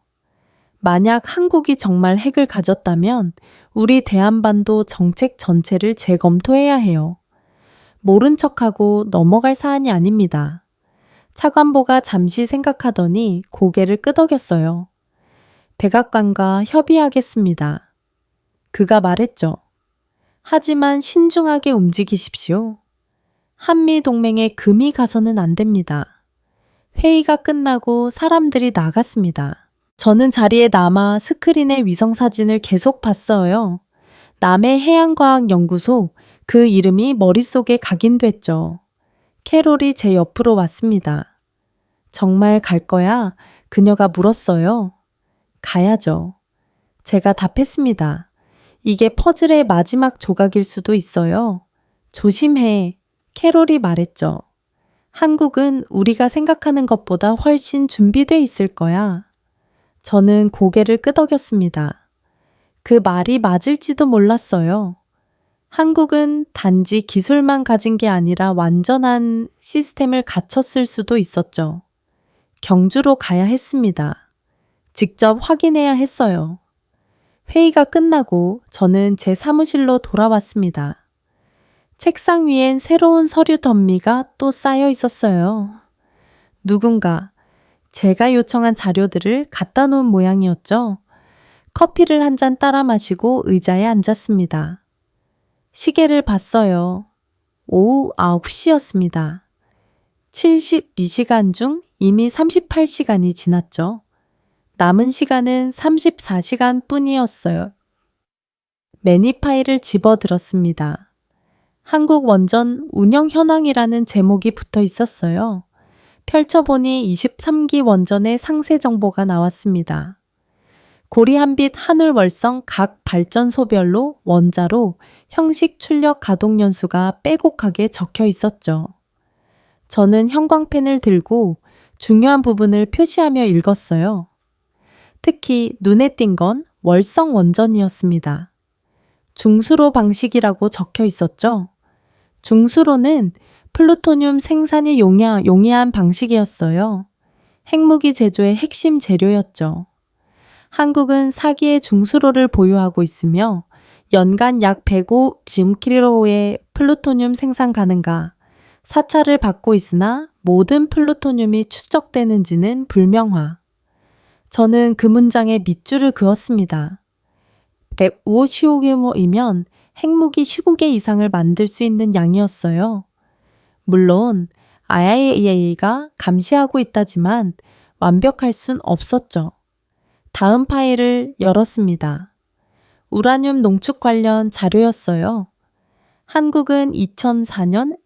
만약 한국이 정말 핵을 가졌다면 우리 대한반도 정책 전체를 재검토해야 해요. 모른 척하고 넘어갈 사안이 아닙니다. 차관보가 잠시 생각하더니 고개를 끄덕였어요. 백악관과 협의하겠습니다. 그가 말했죠. 하지만 신중하게 움직이십시오. 한미동맹에 금이 가서는 안 됩니다. 회의가 끝나고 사람들이 나갔습니다. 저는 자리에 남아 스크린의 위성사진을 계속 봤어요. 남해 해양과학연구소, 그 이름이 머릿속에 각인됐죠. 캐롤이 제 옆으로 왔습니다. 정말 갈 거야? 그녀가 물었어요. 가야죠. 제가 답했습니다. 이게 퍼즐의 마지막 조각일 수도 있어요. 조심해. 캐롤이 말했죠. 한국은 우리가 생각하는 것보다 훨씬 준비돼 있을 거야. 저는 고개를 끄덕였습니다. 그 말이 맞을지도 몰랐어요. 한국은 단지 기술만 가진 게 아니라 완전한 시스템을 갖췄을 수도 있었죠. 경주로 가야 했습니다. 직접 확인해야 했어요. 회의가 끝나고 저는 제 사무실로 돌아왔습니다. 책상 위엔 새로운 서류 덤미가 또 쌓여 있었어요. 누군가 제가 요청한 자료들을 갖다 놓은 모양이었죠. 커피를 한 잔 따라 마시고 의자에 앉았습니다. 시계를 봤어요. 오후 9시였습니다. 72시간 중 이미 38시간이 지났죠. 남은 시간은 34시간 뿐이었어요. 매니파일을 집어들었습니다. 한국 원전 운영 현황이라는 제목이 붙어 있었어요. 펼쳐보니 23기 원전의 상세 정보가 나왔습니다. 고리한빛 한울월성 각 발전소별로 원자로 형식 출력 가동 연수가 빼곡하게 적혀 있었죠. 저는 형광펜을 들고 중요한 부분을 표시하며 읽었어요. 특히 눈에 띈 건 월성 원전이었습니다. 중수로 방식이라고 적혀 있었죠. 중수로는 플루토늄 생산이 용이한 방식이었어요. 핵무기 제조의 핵심 재료였죠. 한국은 4기의 중수로를 보유하고 있으며 연간 약 150kg의 플루토늄 생산 가능가, 사찰을 받고 있으나 모든 플루토늄이 추적되는지는 불명화. 저는 그 문장에 밑줄을 그었습니다. 150kg이면 핵무기 15개 이상을 만들 수 있는 양이었어요. 물론 IAEA가 감시하고 있다지만 완벽할 순 없었죠. 다음 파일을 열었습니다. 우라늄 농축 관련 자료였어요. 한국은 2004년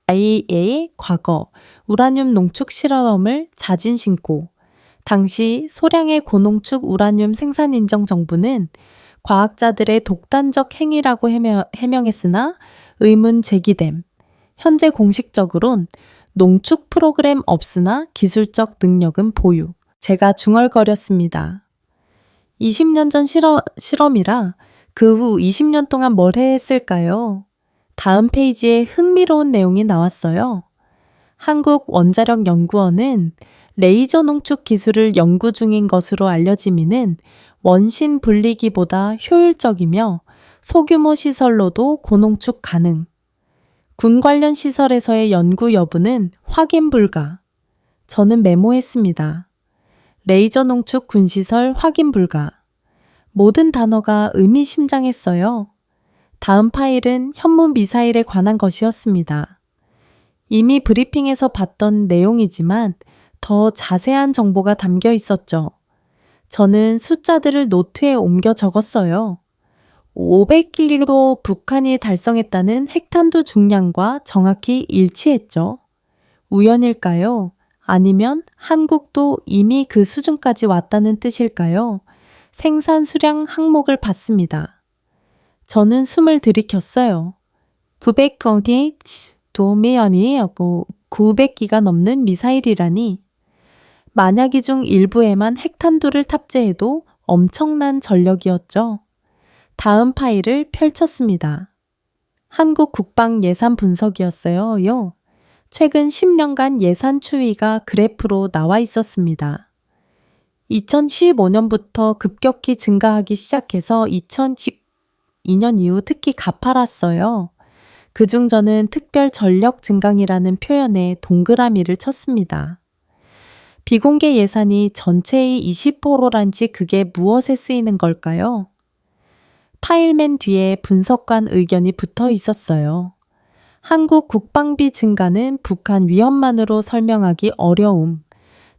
IAEA의 과거 우라늄 농축 실험을 자진 신고, 당시 소량의 고농축 우라늄 생산 인정 정부는 과학자들의 독단적 행위라고 해명했으나 의문 제기됨. 현재 공식적으론 농축 프로그램 없으나 기술적 능력은 보유. 제가 중얼거렸습니다. 20년 전 실험이라 그 후 20년 동안 뭘 했을까요? 다음 페이지에 흥미로운 내용이 나왔어요. 한국원자력연구원은 레이저 농축 기술을 연구 중인 것으로 알려지미는 원심 분리기보다 효율적이며 소규모 시설로도 고농축 가능. 군 관련 시설에서의 연구 여부는 확인 불가. 저는 메모했습니다. 레이저 농축 군시설 확인 불가. 모든 단어가 의미심장했어요. 다음 파일은 현무 미사일에 관한 것이었습니다. 이미 브리핑에서 봤던 내용이지만 더 자세한 정보가 담겨 있었죠. 저는 숫자들을 노트에 옮겨 적었어요. 500kg로 북한이 달성했다는 핵탄두 중량과 정확히 일치했죠. 우연일까요? 아니면 한국도 이미 그 수준까지 왔다는 뜻일까요? 생산 수량 항목을 봤습니다. 저는 숨을 들이켰어요. 900건이 도미연이 900기가 넘는 미사일이라니. 만약이 중 일부에만 핵탄두를 탑재해도 엄청난 전력이었죠. 다음 파일을 펼쳤습니다. 한국 국방 예산 분석이었어요. 최근 10년간 예산 추이가 그래프로 나와 있었습니다. 2015년부터 급격히 증가하기 시작해서 2012년 이후 특히 가팔랐어요. 그중 저는 특별 전력 증강이라는 표현에 동그라미를 쳤습니다. 비공개 예산이 전체의 20%란지 그게 무엇에 쓰이는 걸까요? 파일맨 뒤에 분석관 의견이 붙어 있었어요. 한국 국방비 증가는 북한 위협만으로 설명하기 어려움.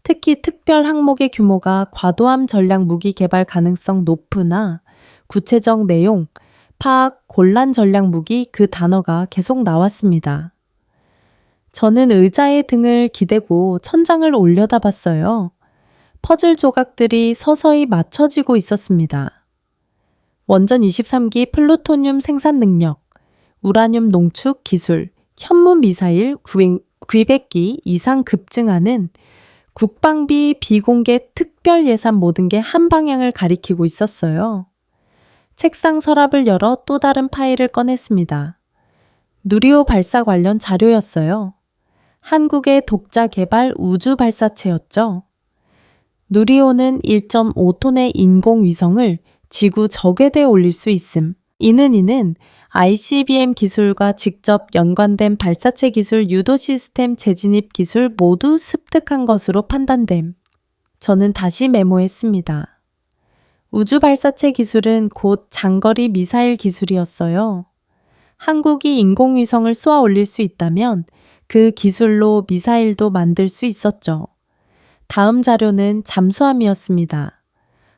특히 특별 항목의 규모가 과도함 전략 무기 개발 가능성 높으나 구체적 내용, 파악, 곤란 전략 무기 그 단어가 계속 나왔습니다. 저는 의자에 등을 기대고 천장을 올려다봤어요. 퍼즐 조각들이 서서히 맞춰지고 있었습니다. 원전 23기 플루토늄 생산 능력, 우라늄 농축 기술, 현무 미사일 900기 이상 급증하는 국방비 비공개 특별 예산 모든 게 한 방향을 가리키고 있었어요. 책상 서랍을 열어 또 다른 파일을 꺼냈습니다. 누리호 발사 관련 자료였어요. 한국의 독자 개발 우주 발사체였죠. 누리호는 1.5톤의 인공위성을 지구 저궤도에 올릴 수 있음. 이는 ICBM 기술과 직접 연관된 발사체 기술 유도 시스템 재진입 기술 모두 습득한 것으로 판단됨. 저는 다시 메모했습니다. 우주 발사체 기술은 곧 장거리 미사일 기술이었어요. 한국이 인공위성을 쏘아 올릴 수 있다면 그 기술로 미사일도 만들 수 있었죠. 다음 자료는 잠수함이었습니다.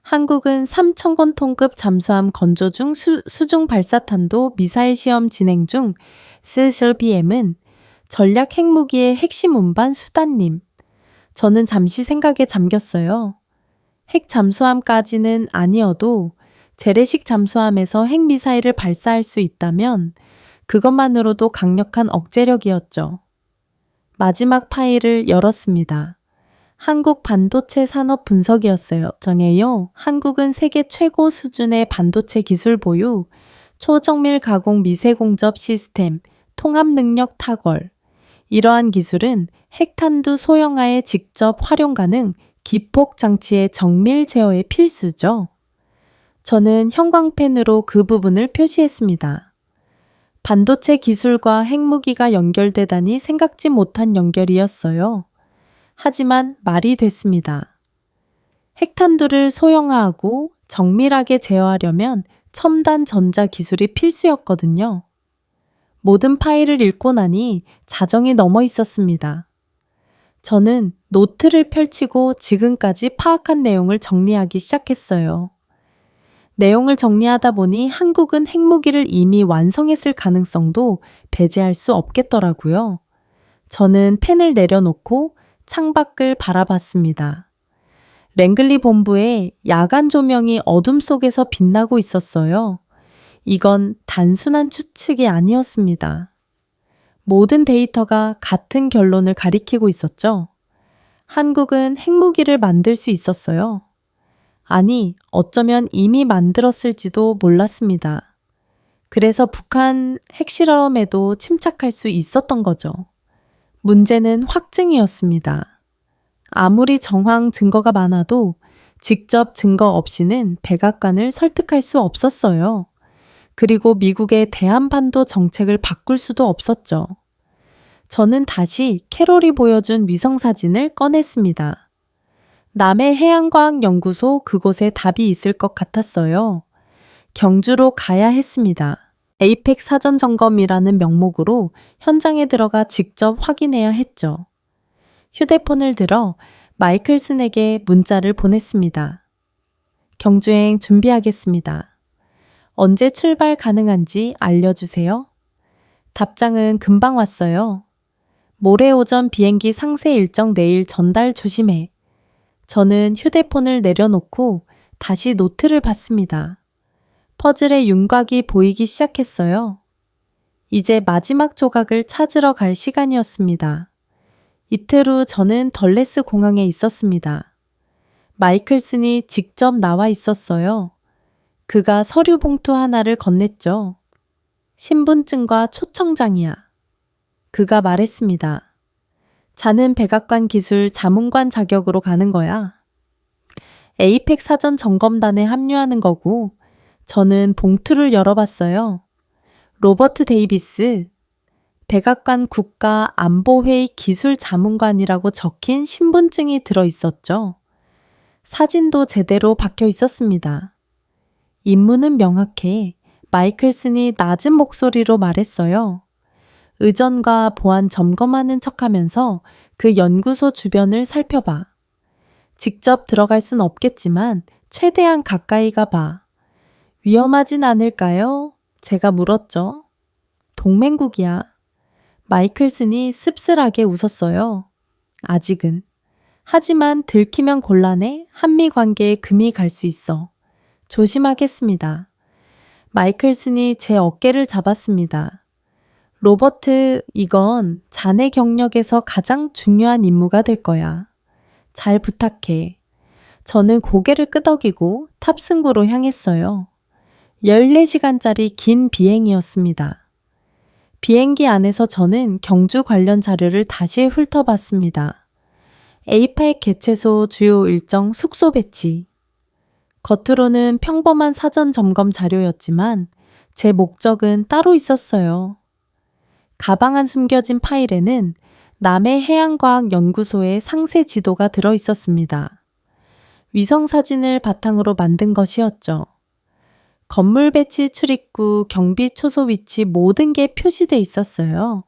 한국은 3,000톤급 잠수함 건조 중 수중 발사탄도 미사일 시험 진행 중 SLBM은 전략 핵무기의 핵심 운반 수단님. 저는 잠시 생각에 잠겼어요. 핵 잠수함까지는 아니어도 재래식 잠수함에서 핵미사일을 발사할 수 있다면 그것만으로도 강력한 억제력이었죠. 마지막 파일을 열었습니다. 한국 반도체 산업 분석이었어요. 정해요. 한국은 세계 최고 수준의 반도체 기술 보유, 초정밀 가공 미세공접 시스템, 통합 능력 탁월. 이러한 기술은 핵탄두 소형화에 직접 활용 가능 기폭 장치의 정밀 제어에 필수죠. 저는 형광펜으로 그 부분을 표시했습니다. 반도체 기술과 핵무기가 연결되다니 생각지 못한 연결이었어요. 하지만 말이 됐습니다. 핵탄두를 소형화하고 정밀하게 제어하려면 첨단 전자 기술이 필수였거든요. 모든 파일을 읽고 나니 자정이 넘어 있었습니다. 저는 노트를 펼치고 지금까지 파악한 내용을 정리하기 시작했어요. 내용을 정리하다 보니 한국은 핵무기를 이미 완성했을 가능성도 배제할 수 없겠더라고요. 저는 펜을 내려놓고 창밖을 바라봤습니다. 랭글리 본부에 야간 조명이 어둠 속에서 빛나고 있었어요. 이건 단순한 추측이 아니었습니다. 모든 데이터가 같은 결론을 가리키고 있었죠. 한국은 핵무기를 만들 수 있었어요. 아니, 어쩌면 이미 만들었을지도 몰랐습니다. 그래서 북한 핵실험에도 침착할 수 있었던 거죠. 문제는 확증이었습니다. 아무리 정황 증거가 많아도 직접 증거 없이는 백악관을 설득할 수 없었어요. 그리고 미국의 대한반도 정책을 바꿀 수도 없었죠. 저는 다시 캐롤이 보여준 위성사진을 꺼냈습니다. 남해해양과학연구소 그곳에 답이 있을 것 같았어요. 경주로 가야 했습니다. 에이펙 사전 점검이라는 명목으로 현장에 들어가 직접 확인해야 했죠. 휴대폰을 들어 마이클슨에게 문자를 보냈습니다. 경주행 준비하겠습니다. 언제 출발 가능한지 알려주세요. 답장은 금방 왔어요. 모레 오전 비행기 상세 일정 내일 전달 조심해. 저는 휴대폰을 내려놓고 다시 노트를 봤습니다. 퍼즐의 윤곽이 보이기 시작했어요. 이제 마지막 조각을 찾으러 갈 시간이었습니다. 이틀 후 저는 덜레스 공항에 있었습니다. 마이클슨이 직접 나와 있었어요. 그가 서류 봉투 하나를 건넸죠. 신분증과 초청장이야. 그가 말했습니다. 자는 백악관 기술 자문관 자격으로 가는 거야. 에이펙 사전 점검단에 합류하는 거고, 저는 봉투를 열어봤어요. 로버트 데이비스, 백악관 국가안보회의 기술자문관이라고 적힌 신분증이 들어있었죠. 사진도 제대로 박혀 있었습니다. 임무는 명확해. 마이클슨이 낮은 목소리로 말했어요. 의전과 보안 점검하는 척하면서 그 연구소 주변을 살펴봐. 직접 들어갈 순 없겠지만 최대한 가까이 가봐. 위험하진 않을까요? 제가 물었죠. 동맹국이야. 마이클슨이 씁쓸하게 웃었어요. 아직은. 하지만 들키면 곤란해. 한미 관계에 금이 갈 수 있어. 조심하겠습니다. 마이클슨이 제 어깨를 잡았습니다. 로버트, 이건 자네 경력에서 가장 중요한 임무가 될 거야. 잘 부탁해. 저는 고개를 끄덕이고 탑승구로 향했어요. 14시간짜리 긴 비행이었습니다. 비행기 안에서 저는 경주 관련 자료를 다시 훑어봤습니다. 에이펙 개최소 주요 일정 숙소 배치. 겉으로는 평범한 사전 점검 자료였지만 제 목적은 따로 있었어요. 가방 안 숨겨진 파일에는 남해해양과학연구소의 상세 지도가 들어 있었습니다. 위성사진을 바탕으로 만든 것이었죠. 건물 배치 출입구, 경비 초소 위치 모든 게 표시돼 있었어요.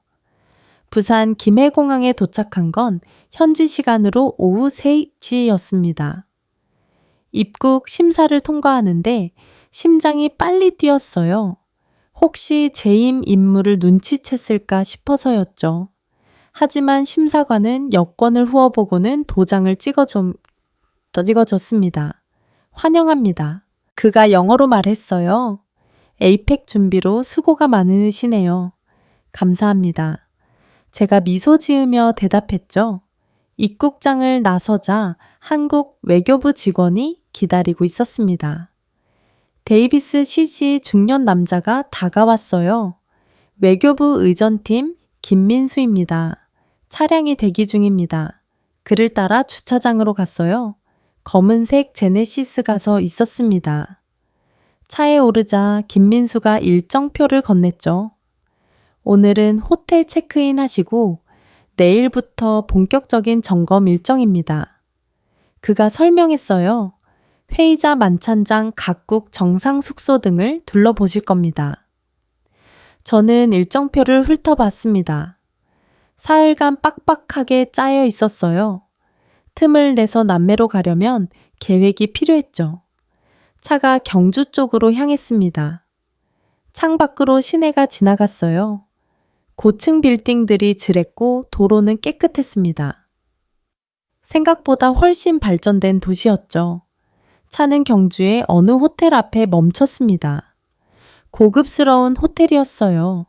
부산 김해공항에 도착한 건 현지 시간으로 오후 3시였습니다. 입국 심사를 통과하는데 심장이 빨리 뛰었어요. 혹시 재임 임무를 눈치챘을까 싶어서였죠. 하지만 심사관은 여권을 후어보고는 도장을 찍어줬습니다. 환영합니다. 그가 영어로 말했어요. 에이펙 준비로 수고가 많으시네요. 감사합니다. 제가 미소 지으며 대답했죠. 입국장을 나서자 한국 외교부 직원이 기다리고 있었습니다. 데이비스 CC 중년 남자가 다가왔어요. 외교부 의전팀 김민수입니다. 차량이 대기 중입니다. 그를 따라 주차장으로 갔어요. 검은색 제네시스 가서 있었습니다. 차에 오르자 김민수가 일정표를 건넸죠. 오늘은 호텔 체크인 하시고 내일부터 본격적인 점검 일정입니다. 그가 설명했어요. 회의자 만찬장 각국 정상 숙소 등을 둘러보실 겁니다. 저는 일정표를 훑어봤습니다. 사흘간 빡빡하게 짜여 있었어요. 틈을 내서 남매로 가려면 계획이 필요했죠. 차가 경주 쪽으로 향했습니다. 창밖으로 시내가 지나갔어요. 고층 빌딩들이 질했고 도로는 깨끗했습니다. 생각보다 훨씬 발전된 도시였죠. 차는 경주의 어느 호텔 앞에 멈췄습니다. 고급스러운 호텔이었어요.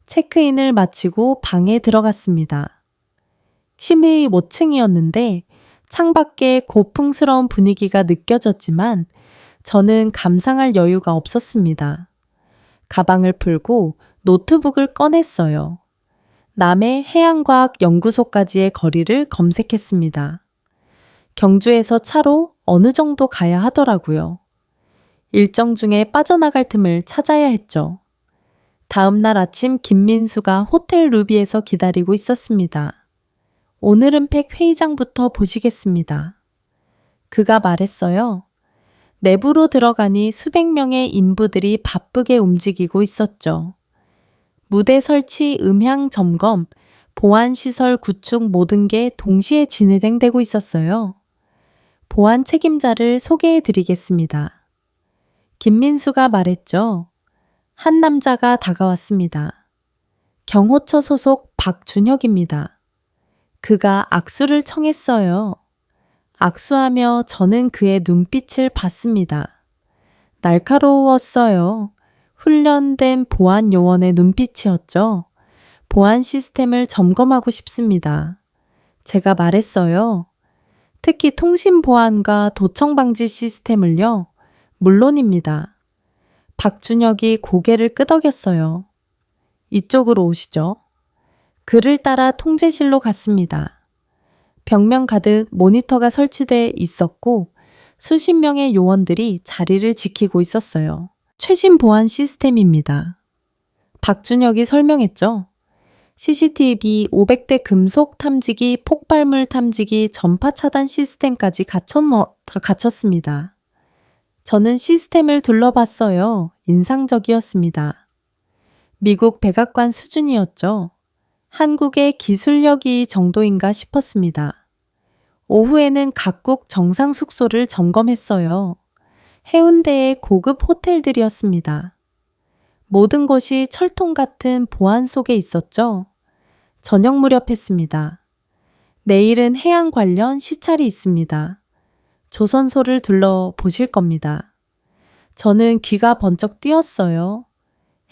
체크인을 마치고 방에 들어갔습니다. 15층이었는데 창밖에 고풍스러운 분위기가 느껴졌지만 저는 감상할 여유가 없었습니다. 가방을 풀고 노트북을 꺼냈어요. 남해 해양과학연구소까지의 거리를 검색했습니다. 경주에서 차로 어느 정도 가야 하더라고요. 일정 중에 빠져나갈 틈을 찾아야 했죠. 다음 날 아침 김민수가 호텔 루비에서 기다리고 있었습니다. 오늘은 팩 회의장부터 보시겠습니다. 그가 말했어요. 내부로 들어가니 수백 명의 인부들이 바쁘게 움직이고 있었죠. 무대 설치, 음향 점검, 보안시설 구축 모든 게 동시에 진행되고 있었어요. 보안 책임자를 소개해 드리겠습니다. 김민수가 말했죠. 한 남자가 다가왔습니다. 경호처 소속 박준혁입니다. 그가 악수를 청했어요. 악수하며 저는 그의 눈빛을 봤습니다. 날카로웠어요. 훈련된 보안 요원의 눈빛이었죠. 보안 시스템을 점검하고 싶습니다. 제가 말했어요. 특히 통신 보안과 도청 방지 시스템을요. 물론입니다. 박준혁이 고개를 끄덕였어요. 이쪽으로 오시죠. 그를 따라 통제실로 갔습니다. 벽면 가득 모니터가 설치돼 있었고 수십 명의 요원들이 자리를 지키고 있었어요. 최신 보안 시스템입니다. 박준혁이 설명했죠. CCTV 500대 금속 탐지기, 폭발물 탐지기, 전파 차단 시스템까지 갖췄습니다. 저는 시스템을 둘러봤어요. 인상적이었습니다. 미국 백악관 수준이었죠. 한국의 기술력이 정도인가 싶었습니다. 오후에는 각국 정상 숙소를 점검했어요. 해운대의 고급 호텔들이었습니다. 모든 곳이 철통 같은 보안 속에 있었죠. 저녁 무렵 했습니다. 내일은 해양 관련 시찰이 있습니다. 조선소를 둘러보실 겁니다. 저는 귀가 번쩍 뛰었어요.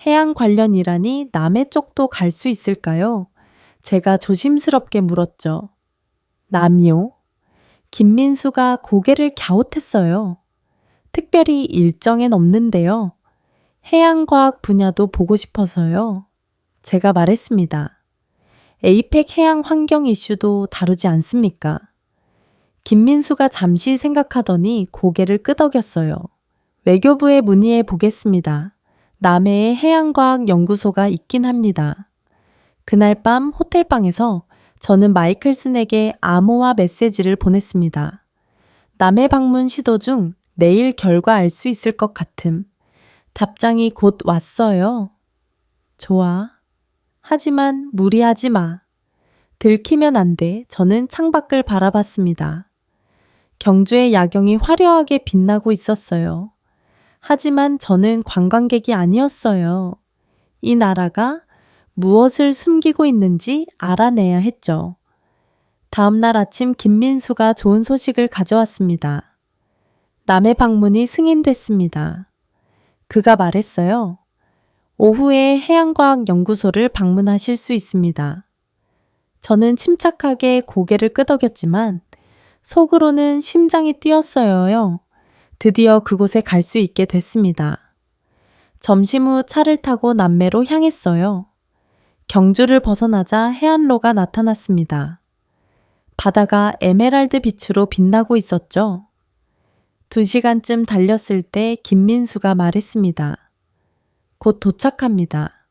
해양 관련이라니 남해 쪽도 갈 수 있을까요? 제가 조심스럽게 물었죠. 남이요? 김민수가 고개를 갸웃했어요. 특별히 일정엔 없는데요. 해양과학 분야도 보고 싶어서요. 제가 말했습니다. 에이펙 해양 환경 이슈도 다루지 않습니까? 김민수가 잠시 생각하더니 고개를 끄덕였어요. 외교부에 문의해 보겠습니다. 남해에 해양과학연구소가 있긴 합니다. 그날 밤 호텔방에서 저는 마이클슨에게 암호화 메시지를 보냈습니다. 남해 방문 시도 중 내일 결과 알 수 있을 것 같음. 답장이 곧 왔어요. 좋아. 하지만 무리하지 마. 들키면 안 돼. 저는 창밖을 바라봤습니다. 경주의 야경이 화려하게 빛나고 있었어요. 하지만 저는 관광객이 아니었어요. 이 나라가 무엇을 숨기고 있는지 알아내야 했죠. 다음 날 아침 김민수가 좋은 소식을 가져왔습니다. 남해 방문이 승인됐습니다. 그가 말했어요. 오후에 해양과학연구소를 방문하실 수 있습니다. 저는 침착하게 고개를 끄덕였지만 속으로는 심장이 뛰었어요. 드디어 그곳에 갈 수 있게 됐습니다. 점심 후 차를 타고 남매로 향했어요. 경주를 벗어나자 해안로가 나타났습니다. 바다가 에메랄드 빛으로 빛나고 있었죠. 2시간쯤 달렸을 때 김민수가 말했습니다. 곧 도착합니다.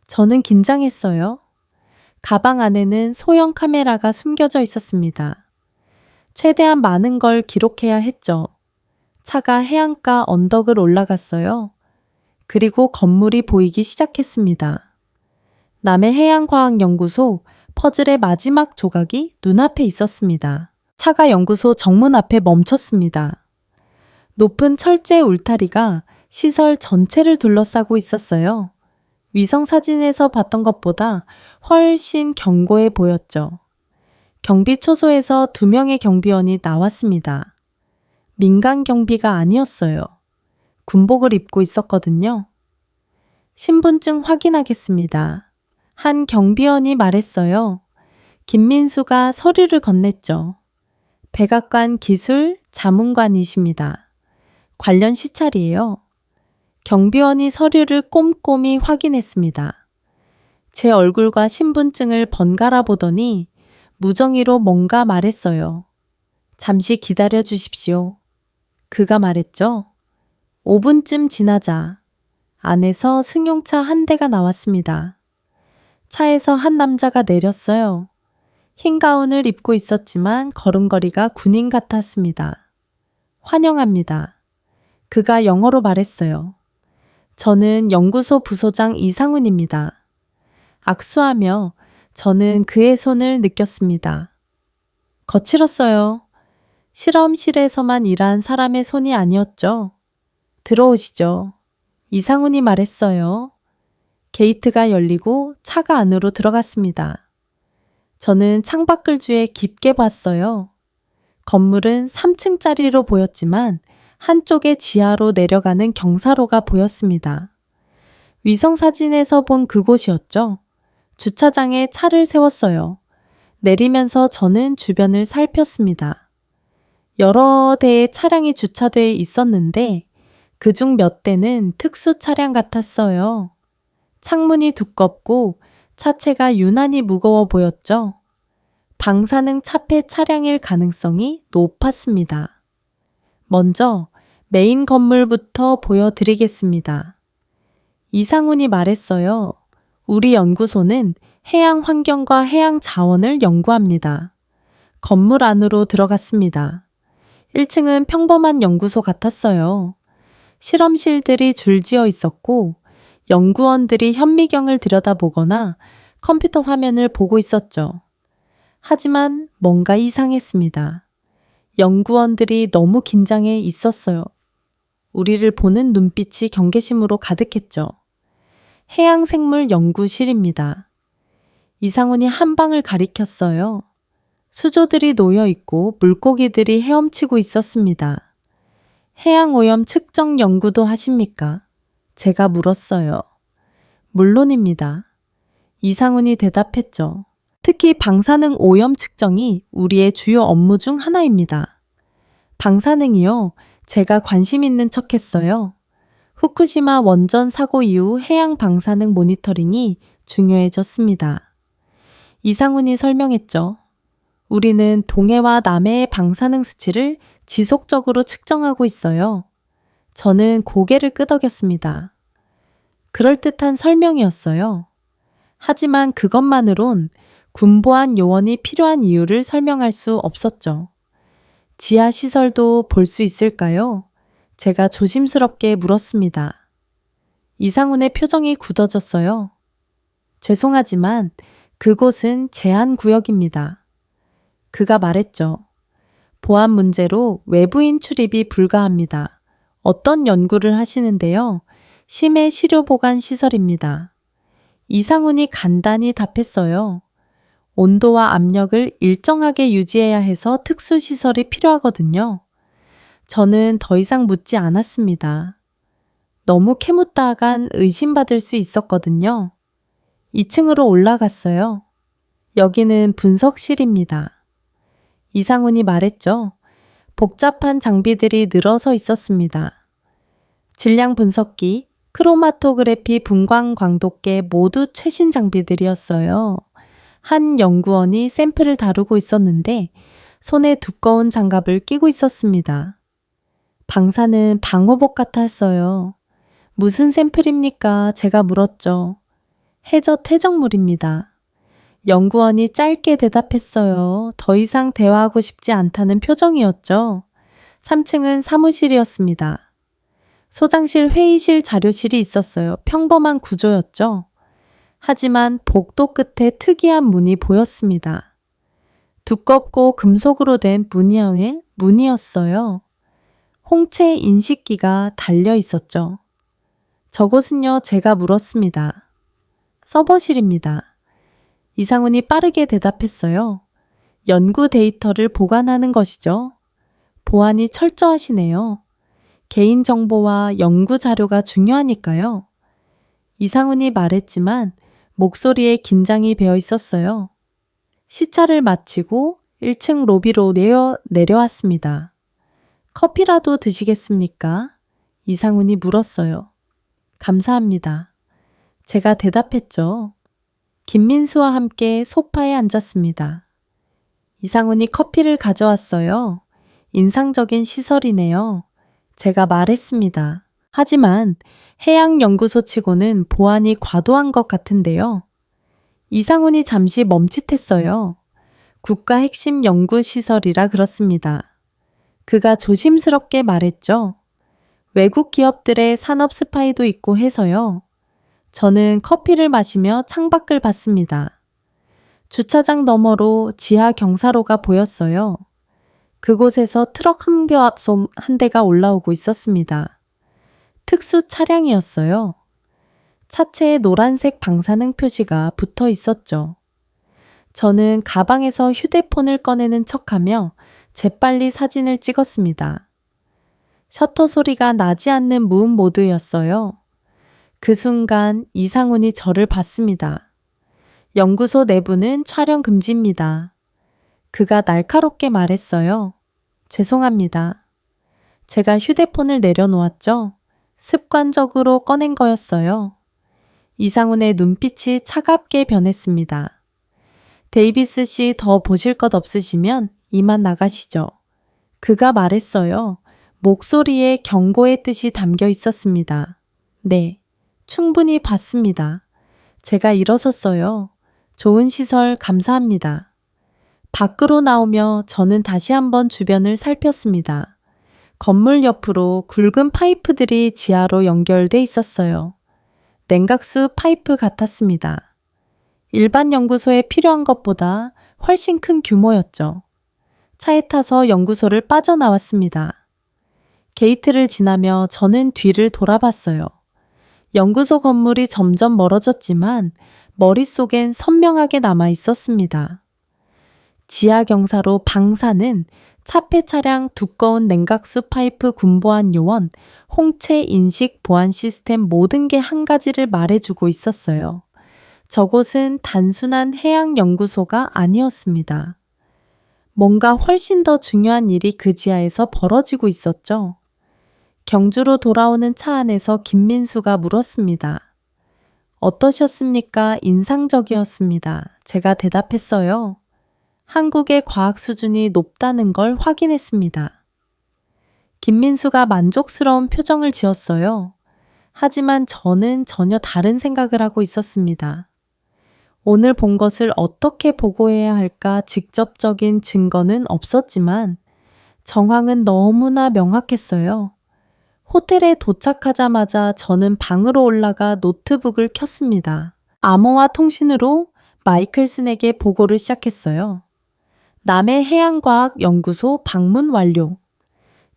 저는 긴장했어요. 가방 안에는 소형 카메라가 숨겨져 있었습니다. 최대한 많은 걸 기록해야 했죠. 차가 해안가 언덕을 올라갔어요. 그리고 건물이 보이기 시작했습니다. 남해해양과학연구소 퍼즐의 마지막 조각이 눈앞에 있었습니다. 차가 연구소 정문 앞에 멈췄습니다. 높은 철제 울타리가 시설 전체를 둘러싸고 있었어요. 위성사진에서 봤던 것보다 훨씬 견고해 보였죠. 경비초소에서 2명의 경비원이 나왔습니다. 민간 경비가 아니었어요. 군복을 입고 있었거든요. 신분증 확인하겠습니다. 한 경비원이 말했어요. 김민수가 서류를 건넸죠. 백악관 기술 자문관이십니다. 관련 시찰이에요. 경비원이 서류를 꼼꼼히 확인했습니다. 제 얼굴과 신분증을 번갈아 보더니 무정의로 뭔가 말했어요. 잠시 기다려 주십시오. 그가 말했죠. 5분쯤 지나자 안에서 승용차 한 대가 나왔습니다. 차에서 한 남자가 내렸어요. 흰 가운을 입고 있었지만 걸음걸이가 군인 같았습니다. 환영합니다. 그가 영어로 말했어요. 저는 연구소 부소장 이상훈입니다. 악수하며 저는 그의 손을 느꼈습니다. 거칠었어요. 실험실에서만 일한 사람의 손이 아니었죠. 들어오시죠. 이상훈이 말했어요. 게이트가 열리고 차가 안으로 들어갔습니다. 저는 창밖을 주에 깊게 봤어요. 건물은 3층짜리로 보였지만 한쪽에 지하로 내려가는 경사로가 보였습니다. 위성사진에서 본 그곳이었죠. 주차장에 차를 세웠어요. 내리면서 저는 주변을 살폈습니다. 여러 대의 차량이 주차되어 있었는데 그중 몇 대는 특수 차량 같았어요. 창문이 두껍고 차체가 유난히 무거워 보였죠. 방사능 차폐 차량일 가능성이 높았습니다. 먼저 메인 건물부터 보여드리겠습니다. 이상훈이 말했어요. 우리 연구소는 해양 환경과 해양 자원을 연구합니다. 건물 안으로 들어갔습니다. 1층은 평범한 연구소 같았어요. 실험실들이 줄지어 있었고 연구원들이 현미경을 들여다보거나 컴퓨터 화면을 보고 있었죠. 하지만 뭔가 이상했습니다. 연구원들이 너무 긴장해 있었어요. 우리를 보는 눈빛이 경계심으로 가득했죠. 해양생물연구실입니다. 이상훈이 한 방을 가리켰어요. 수조들이 놓여 있고 물고기들이 헤엄치고 있었습니다. 해양오염 측정 연구도 하십니까? 제가 물었어요. 물론입니다. 이상훈이 대답했죠. 특히 방사능 오염 측정이 우리의 주요 업무 중 하나입니다. 방사능이요? 제가 관심 있는 척했어요. 후쿠시마 원전 사고 이후 해양 방사능 모니터링이 중요해졌습니다. 이상훈이 설명했죠. 우리는 동해와 남해의 방사능 수치를 지속적으로 측정하고 있어요. 저는 고개를 끄덕였습니다. 그럴듯한 설명이었어요. 하지만 그것만으론 군보안 요원이 필요한 이유를 설명할 수 없었죠. 지하 시설도 볼 수 있을까요? 제가 조심스럽게 물었습니다. 이상훈의 표정이 굳어졌어요. 죄송하지만 그곳은 제한 구역입니다. 그가 말했죠. 보안 문제로 외부인 출입이 불가합니다. 어떤 연구를 하시는데요? 심해 시료 보관 시설입니다. 이상훈이 간단히 답했어요. 온도와 압력을 일정하게 유지해야 해서 특수시설이 필요하거든요. 저는 더 이상 묻지 않았습니다. 너무 캐묻다간 의심받을 수 있었거든요. 2층으로 올라갔어요. 여기는 분석실입니다. 이상훈이 말했죠. 복잡한 장비들이 늘어서 있었습니다. 질량 분석기, 크로마토그래피 분광 광도계 모두 최신 장비들이었어요. 한 연구원이 샘플을 다루고 있었는데 손에 두꺼운 장갑을 끼고 있었습니다. 방사는 방호복 같았어요. 무슨 샘플입니까? 제가 물었죠. 해저 퇴적물입니다. 연구원이 짧게 대답했어요. 더 이상 대화하고 싶지 않다는 표정이었죠. 3층은 사무실이었습니다. 소장실, 회의실, 자료실이 있었어요. 평범한 구조였죠. 하지만 복도 끝에 특이한 문이 보였습니다. 두껍고 금속으로 된 문이었어요. 홍채 인식기가 달려 있었죠. 저곳은요, 제가 물었습니다. 서버실입니다. 이상훈이 빠르게 대답했어요. 연구 데이터를 보관하는 것이죠. 보안이 철저하시네요. 개인정보와 연구 자료가 중요하니까요. 이상훈이 말했지만 목소리에 긴장이 배어 있었어요. 시차를 마치고 1층 로비로 내려왔습니다. 커피라도 드시겠습니까? 이상훈이 물었어요. 감사합니다. 제가 대답했죠. 김민수와 함께 소파에 앉았습니다. 이상훈이 커피를 가져왔어요. 인상적인 시설이네요. 제가 말했습니다. 하지만 해양연구소치고는 보안이 과도한 것 같은데요. 이상훈이 잠시 멈칫했어요. 국가 핵심 연구시설이라 그렇습니다. 그가 조심스럽게 말했죠. 외국 기업들의 산업 스파이도 있고 해서요. 저는 커피를 마시며 창밖을 봤습니다. 주차장 너머로 지하 경사로가 보였어요. 그곳에서 트럭 한 대가 올라오고 있었습니다. 특수 차량이었어요. 차체에 노란색 방사능 표시가 붙어 있었죠. 저는 가방에서 휴대폰을 꺼내는 척하며 재빨리 사진을 찍었습니다. 셔터 소리가 나지 않는 무음 모드였어요. 그 순간 이상훈이 저를 봤습니다. 연구소 내부는 촬영 금지입니다. 그가 날카롭게 말했어요. 죄송합니다. 제가 휴대폰을 내려놓았죠. 습관적으로 꺼낸 거였어요. 이상훈의 눈빛이 차갑게 변했습니다. 데이비스 씨 더 보실 것 없으시면 이만 나가시죠. 그가 말했어요. 목소리에 경고의 뜻이 담겨 있었습니다. 네, 충분히 봤습니다. 제가 일어섰어요. 좋은 시설 감사합니다. 밖으로 나오며 저는 다시 한번 주변을 살폈습니다. 건물 옆으로 굵은 파이프들이 지하로 연결돼 있었어요. 냉각수 파이프 같았습니다. 일반 연구소에 필요한 것보다 훨씬 큰 규모였죠. 차에 타서 연구소를 빠져나왔습니다. 게이트를 지나며 저는 뒤를 돌아봤어요. 연구소 건물이 점점 멀어졌지만 머릿속엔 선명하게 남아 있었습니다. 지하 경사로 방사는 차폐 차량 두꺼운 냉각수 파이프 군보안 요원, 홍채 인식 보안 시스템 모든 게 한 가지를 말해주고 있었어요. 저곳은 단순한 해양연구소가 아니었습니다. 뭔가 훨씬 더 중요한 일이 그 지하에서 벌어지고 있었죠. 경주로 돌아오는 차 안에서 김민수가 물었습니다. 어떠셨습니까? 인상적이었습니다. 제가 대답했어요. 한국의 과학 수준이 높다는 걸 확인했습니다. 김민수가 만족스러운 표정을 지었어요. 하지만 저는 전혀 다른 생각을 하고 있었습니다. 오늘 본 것을 어떻게 보고해야 할까 직접적인 증거는 없었지만 정황은 너무나 명확했어요. 호텔에 도착하자마자 저는 방으로 올라가 노트북을 켰습니다. 암호화 통신으로 마이클슨에게 보고를 시작했어요. 남해 해양과학연구소 방문 완료.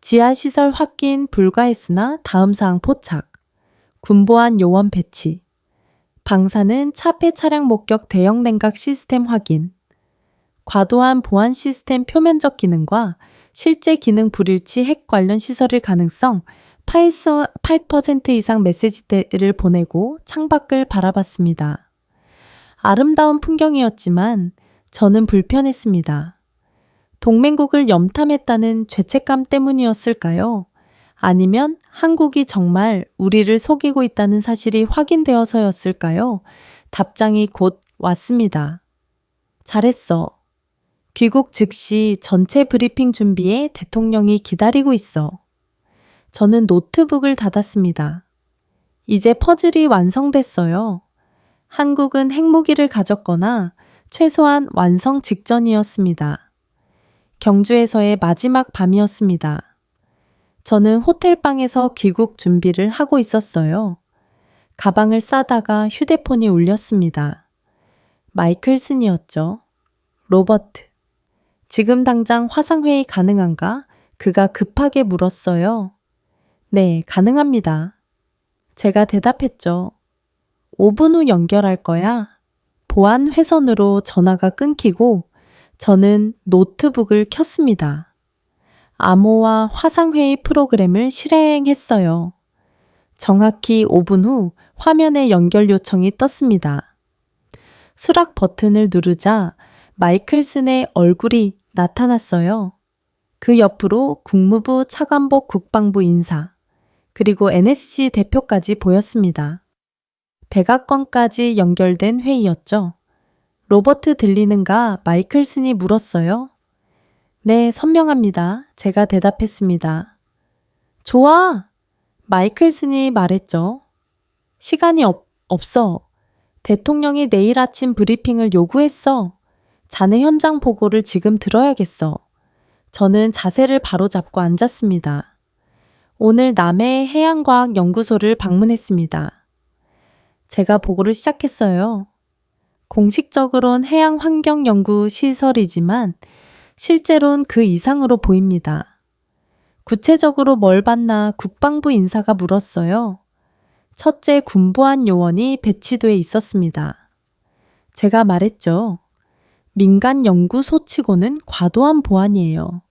지하시설 확인 불가했으나 다음 사항 포착. 군보안 요원 배치. 방사는 차폐 차량 목격 대형 냉각 시스템 확인. 과도한 보안 시스템 표면적 기능과 실제 기능 불일치 핵 관련 시설일 가능성 8% 이상 메시지를 보내고 창밖을 바라봤습니다. 아름다운 풍경이었지만 저는 불편했습니다. 동맹국을 염탐했다는 죄책감 때문이었을까요? 아니면 한국이 정말 우리를 속이고 있다는 사실이 확인되어서였을까요? 답장이 곧 왔습니다. 잘했어. 귀국 즉시 전체 브리핑 준비에 대통령이 기다리고 있어. 저는 노트북을 닫았습니다. 이제 퍼즐이 완성됐어요. 한국은 핵무기를 가졌거나 최소한 완성 직전이었습니다. 경주에서의 마지막 밤이었습니다. 저는 호텔방에서 귀국 준비를 하고 있었어요. 가방을 싸다가 휴대폰이 울렸습니다. 마이클슨이었죠. 로버트. 지금 당장 화상회의 가능한가? 그가 급하게 물었어요. 네, 가능합니다. 제가 대답했죠. 5분 후 연결할 거야. 보안 회선으로 전화가 끊기고 저는 노트북을 켰습니다. 암호화 화상회의 프로그램을 실행했어요. 정확히 5분 후 화면에 연결 요청이 떴습니다. 수락 버튼을 누르자 마이클슨의 얼굴이 나타났어요. 그 옆으로 국무부 차관복 국방부 인사, 그리고 NSC 대표까지 보였습니다. 백악관까지 연결된 회의였죠. 로버트 들리는가? 마이클슨이 물었어요. 네, 선명합니다. 제가 대답했습니다. 좋아! 마이클슨이 말했죠. 시간이 없어. 대통령이 내일 아침 브리핑을 요구했어. 자네 현장 보고를 지금 들어야겠어. 저는 자세를 바로잡고 앉았습니다. 오늘 남해 해양과학연구소를 방문했습니다. 제가 보고를 시작했어요. 공식적으론 해양환경연구시설이지만 실제론 그 이상으로 보입니다. 구체적으로 뭘 봤나 국방부 인사가 물었어요. 첫째 군보안 요원이 배치돼 있었습니다. 제가 말했죠. 민간 연구소치고는 과도한 보안이에요.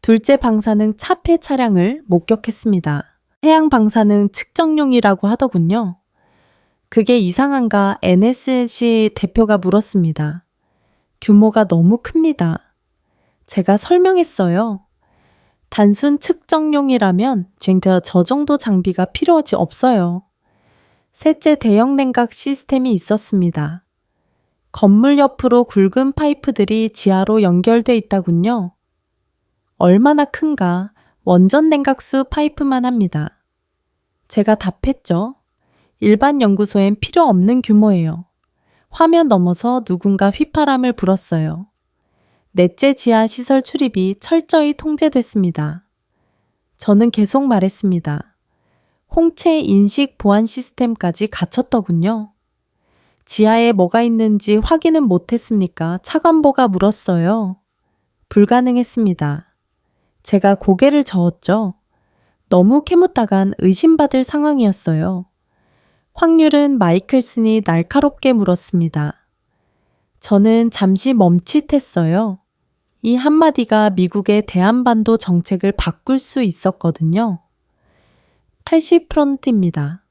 둘째 방사능 차폐 차량을 목격했습니다. 해양 방사능 측정용이라고 하더군요. 그게 이상한가 NSC 대표가 물었습니다. 규모가 너무 큽니다. 제가 설명했어요. 단순 측정용이라면 저 정도 장비가 필요하지 없어요. 셋째 대형 냉각 시스템이 있었습니다. 건물 옆으로 굵은 파이프들이 지하로 연결돼 있다군요. 얼마나 큰가? 원전 냉각수 파이프만 합니다. 제가 답했죠. 일반 연구소엔 필요 없는 규모예요. 화면 넘어서 누군가 휘파람을 불었어요. 넷째 지하 시설 출입이 철저히 통제됐습니다. 저는 계속 말했습니다. 홍채 인식 보안 시스템까지 갖췄더군요. 지하에 뭐가 있는지 확인은 못했습니까? 차관보가 물었어요. 불가능했습니다. 제가 고개를 저었죠. 너무 캐묻다간 의심받을 상황이었어요. 확률은 마이클슨이 날카롭게 물었습니다. 저는 잠시 멈칫했어요. 이 한마디가 미국의 대한반도 정책을 바꿀 수 있었거든요. 80%입니다.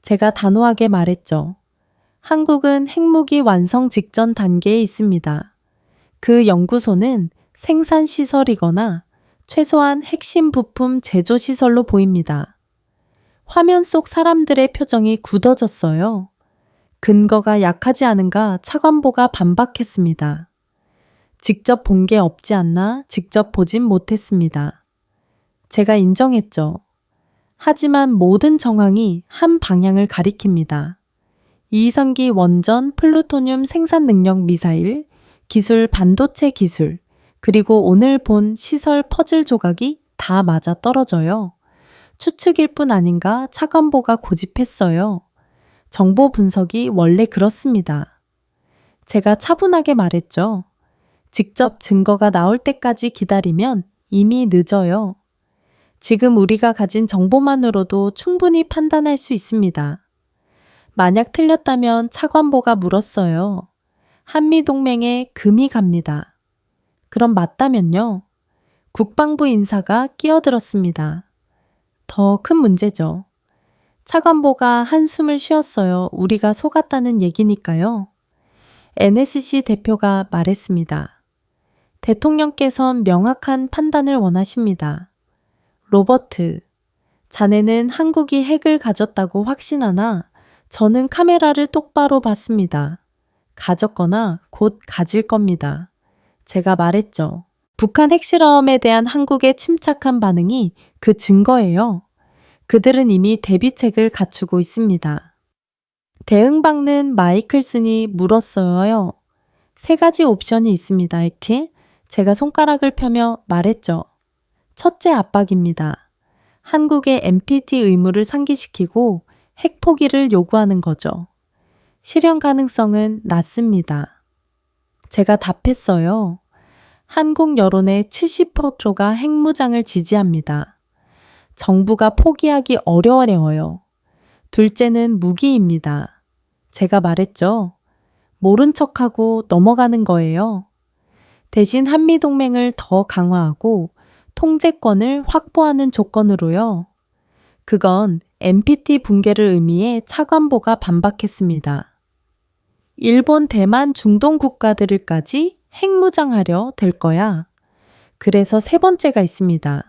제가 단호하게 말했죠. 한국은 핵무기 완성 직전 단계에 있습니다. 그 연구소는 생산시설이거나 최소한 핵심 부품 제조시설로 보입니다. 화면 속 사람들의 표정이 굳어졌어요. 근거가 약하지 않은가 차관보가 반박했습니다. 직접 본 게 없지 않나 직접 보진 못했습니다. 제가 인정했죠. 하지만 모든 정황이 한 방향을 가리킵니다. 이성기 원전 플루토늄 생산 능력 미사일, 기술 반도체 기술, 그리고 오늘 본 시설 퍼즐 조각이 다 맞아 떨어져요. 추측일 뿐 아닌가 차관보가 고집했어요. 정보 분석이 원래 그렇습니다. 제가 차분하게 말했죠. 직접 증거가 나올 때까지 기다리면 이미 늦어요. 지금 우리가 가진 정보만으로도 충분히 판단할 수 있습니다. 만약 틀렸다면 차관보가 물었어요. 한미동맹에 금이 갑니다. 그럼 맞다면요? 국방부 인사가 끼어들었습니다. 더 큰 문제죠. 차관보가 한숨을 쉬었어요. 우리가 속았다는 얘기니까요. NSC 대표가 말했습니다. 대통령께선 명확한 판단을 원하십니다. 로버트, 자네는 한국이 핵을 가졌다고 확신하나 저는 카메라를 똑바로 봤습니다. 가졌거나 곧 가질 겁니다. 제가 말했죠. 북한 핵실험에 대한 한국의 침착한 반응이 그 증거예요. 그들은 이미 대비책을 갖추고 있습니다. 대응박는 마이클슨이 물었어요. 3가지 옵션이 있습니다, 액티. 제가 손가락을 펴며 말했죠. 첫째 압박입니다. 한국의 NPT 의무를 상기시키고 핵 포기를 요구하는 거죠. 실현 가능성은 낮습니다. 제가 답했어요. 한국 여론의 70%가 핵무장을 지지합니다. 정부가 포기하기 어려워요. 둘째는 무기입니다. 제가 말했죠. 모른 척하고 넘어가는 거예요. 대신 한미동맹을 더 강화하고 통제권을 확보하는 조건으로요. 그건 NPT 붕괴를 의미해 차관보가 반박했습니다. 일본, 대만, 중동 국가들까지 핵무장하려 될 거야. 그래서 3번째가 있습니다.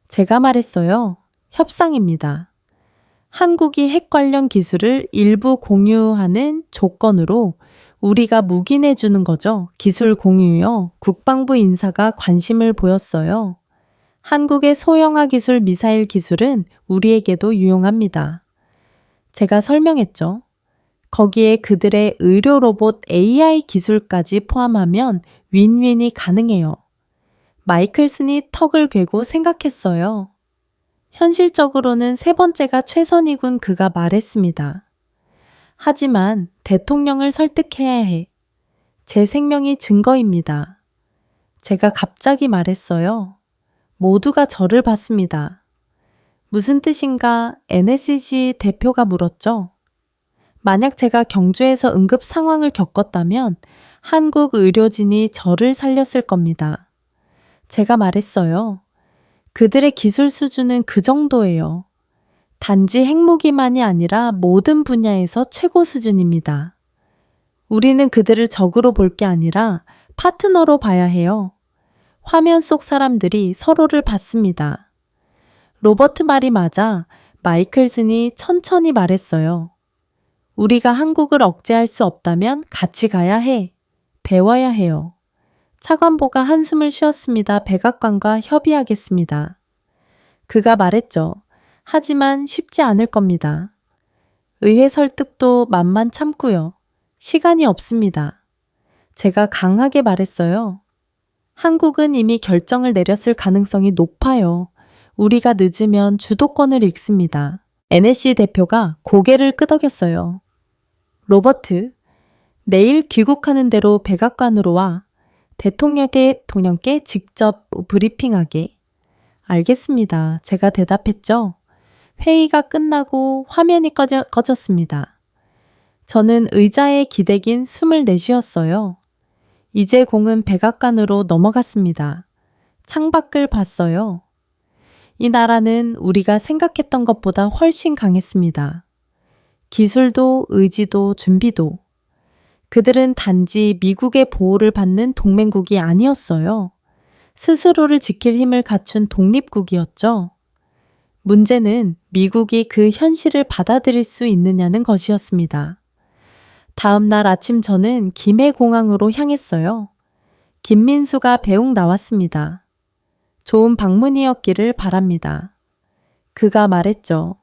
제가 말했어요. 협상입니다. 한국이 핵 관련 기술을 일부 공유하는 조건으로 우리가 무기 내주는 거죠. 기술 공유요. 국방부 인사가 관심을 보였어요. 한국의 소형화 기술 미사일 기술은 우리에게도 유용합니다. 제가 설명했죠. 거기에 그들의 의료 로봇 AI 기술까지 포함하면 윈윈이 가능해요. 마이클슨이 턱을 괴고 생각했어요. 현실적으로는 3번째가 최선이군 그가 말했습니다. 하지만 대통령을 설득해야 해. 제 생명이 증거입니다. 제가 갑자기 말했어요. 모두가 저를 봤습니다. 무슨 뜻인가 NSC 대표가 물었죠. 만약 제가 경주에서 응급 상황을 겪었다면 한국 의료진이 저를 살렸을 겁니다. 제가 말했어요. 그들의 기술 수준은 그 정도예요. 단지 핵무기만이 아니라 모든 분야에서 최고 수준입니다. 우리는 그들을 적으로 볼 게 아니라 파트너로 봐야 해요. 화면 속 사람들이 서로를 봤습니다. 로버트 말이 맞아 마이클슨이 천천히 말했어요. 우리가 한국을 억제할 수 없다면 같이 가야 해. 배워야 해요. 차관보가 한숨을 쉬었습니다. 백악관과 협의하겠습니다. 그가 말했죠. 하지만 쉽지 않을 겁니다. 의회 설득도 만만 참고요. 시간이 없습니다. 제가 강하게 말했어요. 한국은 이미 결정을 내렸을 가능성이 높아요. 우리가 늦으면 주도권을 잃습니다. NSC 대표가 고개를 끄덕였어요. 로버트, 내일 귀국하는 대로 백악관으로 와. 대통령께 직접 브리핑하게. 알겠습니다. 제가 대답했죠. 회의가 끝나고 화면이 꺼졌습니다. 저는 의자에 기대긴 숨을 내쉬었어요. 이제 공은 백악관으로 넘어갔습니다. 창밖을 봤어요. 이 나라는 우리가 생각했던 것보다 훨씬 강했습니다. 기술도 의지도 준비도. 그들은 단지 미국의 보호를 받는 동맹국이 아니었어요. 스스로를 지킬 힘을 갖춘 독립국이었죠. 문제는 미국이 그 현실을 받아들일 수 있느냐는 것이었습니다. 다음 날 아침 저는 김해공항으로 향했어요. 김민수가 배웅 나왔습니다. 좋은 방문이었기를 바랍니다. 그가 말했죠.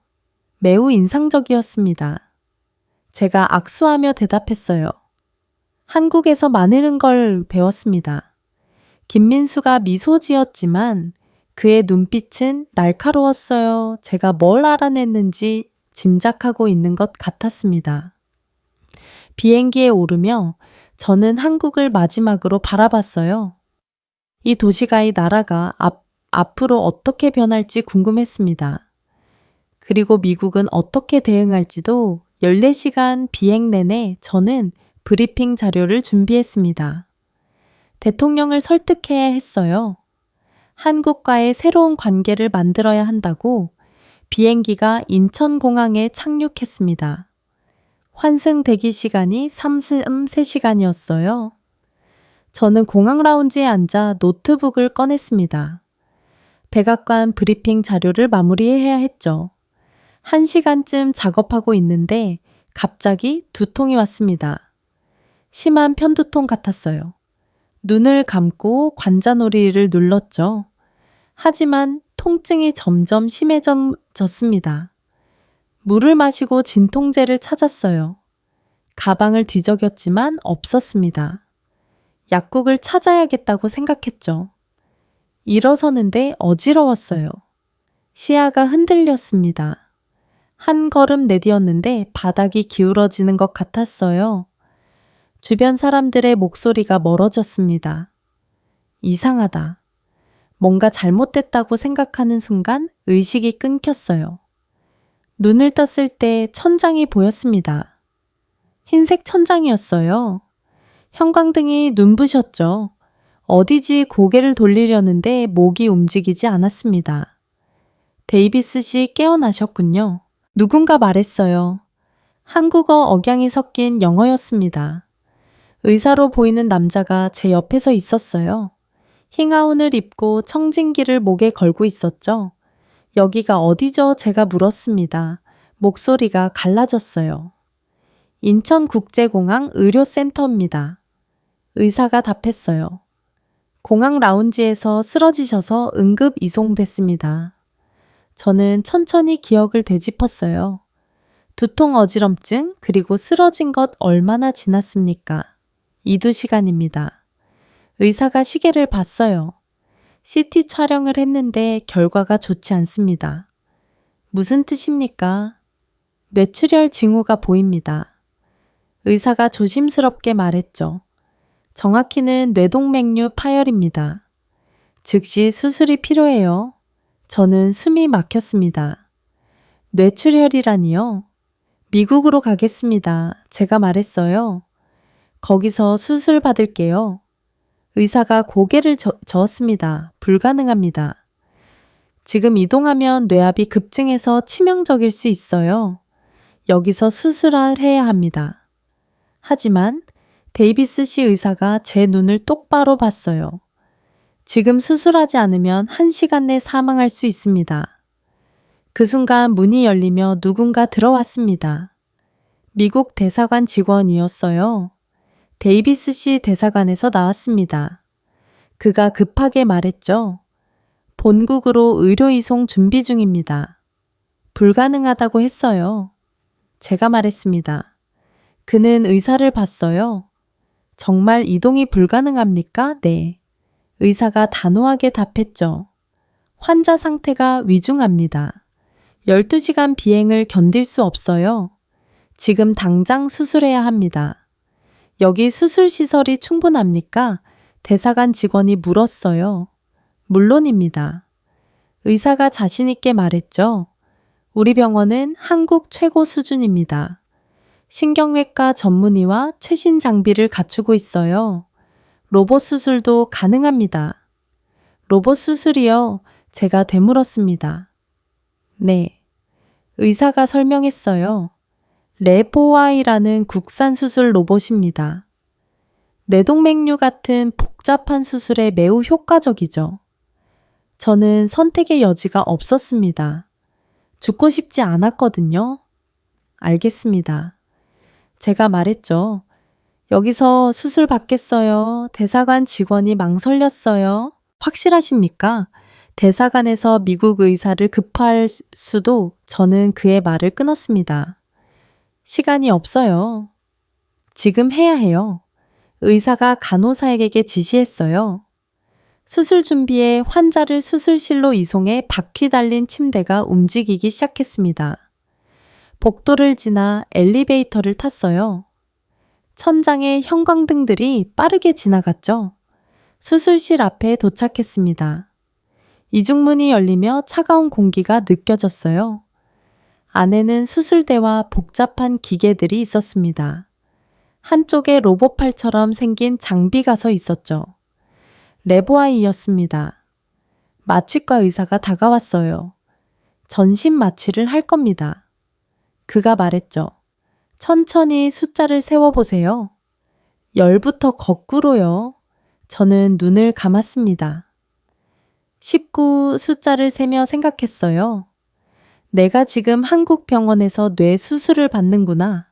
매우 인상적이었습니다. 제가 악수하며 대답했어요. 한국에서 많은 걸 배웠습니다. 김민수가 미소 지었지만 그의 눈빛은 날카로웠어요. 제가 뭘 알아냈는지 짐작하고 있는 것 같았습니다. 비행기에 오르며 저는 한국을 마지막으로 바라봤어요. 이 도시가 이 나라가 앞으로 어떻게 변할지 궁금했습니다. 그리고 미국은 어떻게 대응할지도 14시간 비행 내내 저는 브리핑 자료를 준비했습니다. 대통령을 설득해야 했어요. 한국과의 새로운 관계를 만들어야 한다고 비행기가 인천공항에 착륙했습니다. 환승 대기 시간이 33시간이었어요. 저는 공항 라운지에 앉아 노트북을 꺼냈습니다. 백악관 브리핑 자료를 마무리해야 했죠. 1시간쯤 작업하고 있는데 갑자기 두통이 왔습니다. 심한 편두통 같았어요. 눈을 감고 관자놀이를 눌렀죠. 하지만 통증이 점점 심해졌습니다. 물을 마시고 진통제를 찾았어요. 가방을 뒤적였지만 없었습니다. 약국을 찾아야겠다고 생각했죠. 일어서는데 어지러웠어요. 시야가 흔들렸습니다. 한 걸음 내디뎠는데 바닥이 기울어지는 것 같았어요. 주변 사람들의 목소리가 멀어졌습니다. 이상하다. 뭔가 잘못됐다고 생각하는 순간 의식이 끊겼어요. 눈을 떴을 때 천장이 보였습니다. 흰색 천장이었어요. 형광등이 눈부셨죠. 어디지 고개를 돌리려는데 목이 움직이지 않았습니다. 데이비스 씨 깨어나셨군요. 누군가 말했어요. 한국어 억양이 섞인 영어였습니다. 의사로 보이는 남자가 제 옆에서 있었어요. 흰 가운을 입고 청진기를 목에 걸고 있었죠. 여기가 어디죠? 제가 물었습니다. 목소리가 갈라졌어요. 인천국제공항 의료센터입니다. 의사가 답했어요. 공항 라운지에서 쓰러지셔서 응급 이송됐습니다. 저는 천천히 기억을 되짚었어요. 두통 어지럼증 그리고 쓰러진 것 얼마나 지났습니까? 2~2시간입니다. 의사가 시계를 봤어요. CT 촬영을 했는데 결과가 좋지 않습니다. 무슨 뜻입니까? 뇌출혈 징후가 보입니다. 의사가 조심스럽게 말했죠. 정확히는 뇌동맥류 파열입니다. 즉시 수술이 필요해요. 저는 숨이 막혔습니다. 뇌출혈이라니요? 미국으로 가겠습니다. 제가 말했어요. 거기서 수술 받을게요. 의사가 고개를 저었습니다. 불가능합니다. 지금 이동하면 뇌압이 급증해서 치명적일 수 있어요. 여기서 수술을 해야 합니다. 하지만 데이비스 씨 의사가 제 눈을 똑바로 봤어요. 지금 수술하지 않으면 1시간 내 사망할 수 있습니다. 그 순간 문이 열리며 누군가 들어왔습니다. 미국 대사관 직원이었어요. 데이비스 씨 대사관에서 나왔습니다. 그가 급하게 말했죠. 본국으로 의료 이송 준비 중입니다. 불가능하다고 했어요. 제가 말했습니다. 그는 의사를 봤어요. 정말 이동이 불가능합니까? 네. 의사가 단호하게 답했죠. 환자 상태가 위중합니다. 12시간 비행을 견딜 수 없어요. 지금 당장 수술해야 합니다. 여기 수술시설이 충분합니까? 대사관 직원이 물었어요. 물론입니다. 의사가 자신있게 말했죠. 우리 병원은 한국 최고 수준입니다. 신경외과 전문의와 최신 장비를 갖추고 있어요. 로봇 수술도 가능합니다. 로봇 수술이요? 제가 되물었습니다. 네. 의사가 설명했어요. 레포아이라는 국산 수술 로봇입니다. 뇌동맥류 같은 복잡한 수술에 매우 효과적이죠. 저는 선택의 여지가 없었습니다. 죽고 싶지 않았거든요. 알겠습니다. 제가 말했죠. 여기서 수술 받겠어요. 대사관 직원이 망설였어요. 확실하십니까? 대사관에서 미국 의사를 급할 수도 저는 그의 말을 끊었습니다. 시간이 없어요. 지금 해야 해요. 의사가 간호사에게 지시했어요. 수술 준비에 환자를 수술실로 이송해 바퀴 달린 침대가 움직이기 시작했습니다. 복도를 지나 엘리베이터를 탔어요. 천장에 형광등들이 빠르게 지나갔죠. 수술실 앞에 도착했습니다. 이중문이 열리며 차가운 공기가 느껴졌어요. 안에는 수술대와 복잡한 기계들이 있었습니다. 한쪽에 로봇팔처럼 생긴 장비가 서 있었죠. 레보아이였습니다. 마취과 의사가 다가왔어요. 전신 마취를 할 겁니다. 그가 말했죠. 천천히 숫자를 세워보세요. 10부터 거꾸로요. 저는 눈을 감았습니다. 19 숫자를 세며 생각했어요. 내가 지금 한국 병원에서 뇌 수술을 받는구나.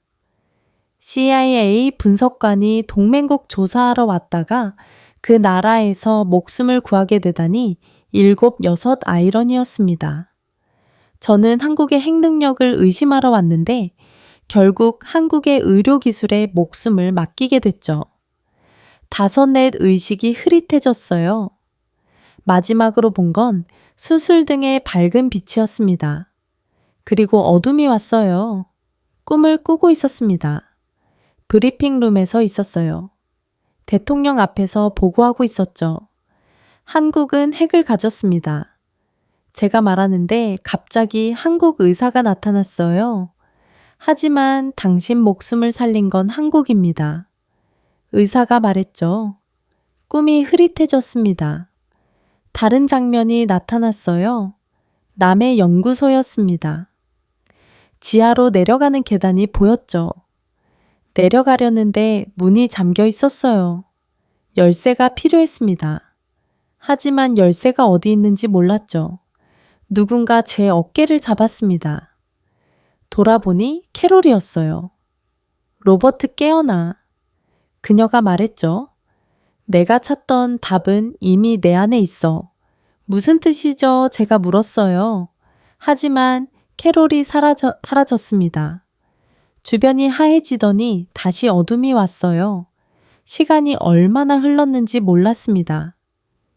CIA 분석관이 동맹국 조사하러 왔다가 그 나라에서 목숨을 구하게 되다니 7, 6 아이러니였습니다. 저는 한국의 핵능력을 의심하러 왔는데 결국 한국의 의료기술에 목숨을 맡기게 됐죠. 5, 4 의식이 흐릿해졌어요. 마지막으로 본 건 수술 등의 밝은 빛이었습니다. 그리고 어둠이 왔어요. 꿈을 꾸고 있었습니다. 브리핑룸에서 있었어요. 대통령 앞에서 보고하고 있었죠. 한국은 핵을 가졌습니다. 제가 말하는데 갑자기 한국 의사가 나타났어요. 하지만 당신 목숨을 살린 건 한국입니다. 의사가 말했죠. 꿈이 흐릿해졌습니다. 다른 장면이 나타났어요. 남의 연구소였습니다. 지하로 내려가는 계단이 보였죠. 내려가려는데 문이 잠겨 있었어요. 열쇠가 필요했습니다. 하지만 열쇠가 어디 있는지 몰랐죠. 누군가 제 어깨를 잡았습니다. 돌아보니 캐롤이었어요. 로버트 깨어나. 그녀가 말했죠. 내가 찾던 답은 이미 내 안에 있어. 무슨 뜻이죠? 제가 물었어요. 하지만 캐롤이 사라졌습니다. 주변이 하얘지더니 다시 어둠이 왔어요. 시간이 얼마나 흘렀는지 몰랐습니다.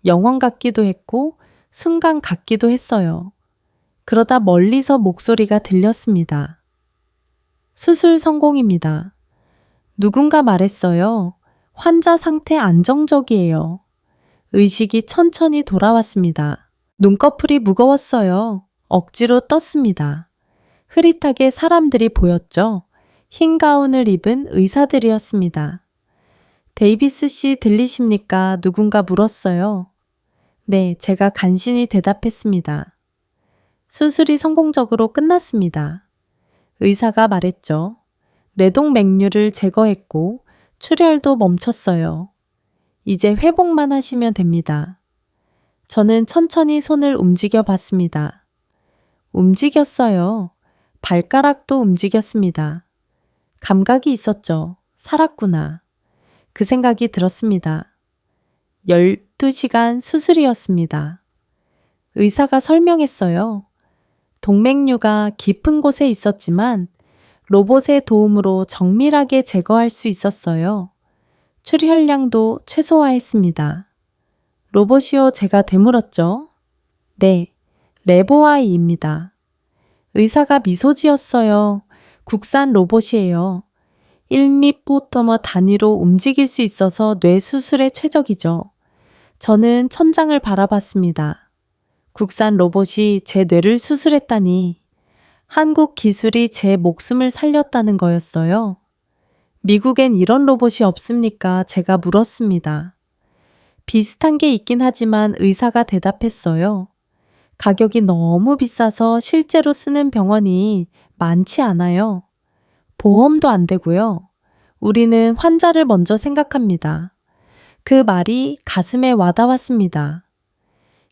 영원 같기도 했고 순간 같기도 했어요. 그러다 멀리서 목소리가 들렸습니다. 수술 성공입니다. 누군가 말했어요. 환자 상태 안정적이에요. 의식이 천천히 돌아왔습니다. 눈꺼풀이 무거웠어요. 억지로 떴습니다. 흐릿하게 사람들이 보였죠. 흰 가운을 입은 의사들이었습니다. 데이비스 씨 들리십니까? 누군가 물었어요. 네, 제가 간신히 대답했습니다. 수술이 성공적으로 끝났습니다. 의사가 말했죠. 뇌동맥류를 제거했고 출혈도 멈췄어요. 이제 회복만 하시면 됩니다. 저는 천천히 손을 움직여 봤습니다. 움직였어요. 발가락도 움직였습니다. 감각이 있었죠. 살았구나. 그 생각이 들었습니다. 12시간 수술이었습니다. 의사가 설명했어요. 동맥류가 깊은 곳에 있었지만 로봇의 도움으로 정밀하게 제거할 수 있었어요. 출혈량도 최소화했습니다. 로봇이요, 제가 되물었죠. 네, 레보아이입니다. 의사가 미소 지었어요. 국산 로봇이에요. 1미포터머 단위로 움직일 수 있어서 뇌 수술에 최적이죠. 저는 천장을 바라봤습니다. 국산 로봇이 제 뇌를 수술했다니 한국 기술이 제 목숨을 살렸다는 거였어요. 미국엔 이런 로봇이 없습니까? 제가 물었습니다. 비슷한 게 있긴 하지만 의사가 대답했어요. 가격이 너무 비싸서 실제로 쓰는 병원이 많지 않아요. 보험도 안 되고요. 우리는 환자를 먼저 생각합니다. 그 말이 가슴에 와닿았습니다.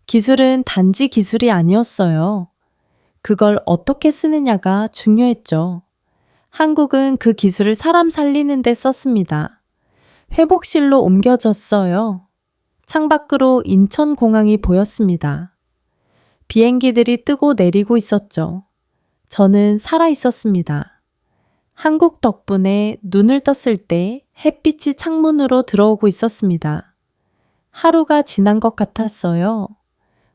기술은 단지 기술이 아니었어요. 그걸 어떻게 쓰느냐가 중요했죠. 한국은 그 기술을 사람 살리는 데 썼습니다. 회복실로 옮겨졌어요. 창밖으로 인천공항이 보였습니다. 비행기들이 뜨고 내리고 있었죠. 저는 살아 있었습니다. 한국 덕분에 눈을 떴을 때 햇빛이 창문으로 들어오고 있었습니다. 하루가 지난 것 같았어요.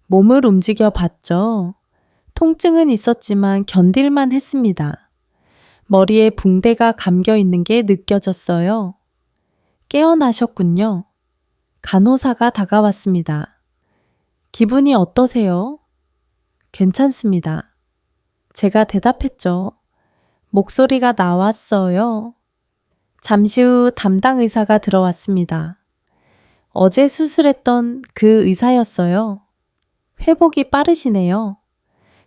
몸을 움직여 봤죠. 통증은 있었지만 견딜만 했습니다. 머리에 붕대가 감겨 있는 게 느껴졌어요. 깨어나셨군요. 간호사가 다가왔습니다. 기분이 어떠세요? 괜찮습니다. 제가 대답했죠. 목소리가 나왔어요. 잠시 후 담당 의사가 들어왔습니다. 어제 수술했던 그 의사였어요. 회복이 빠르시네요.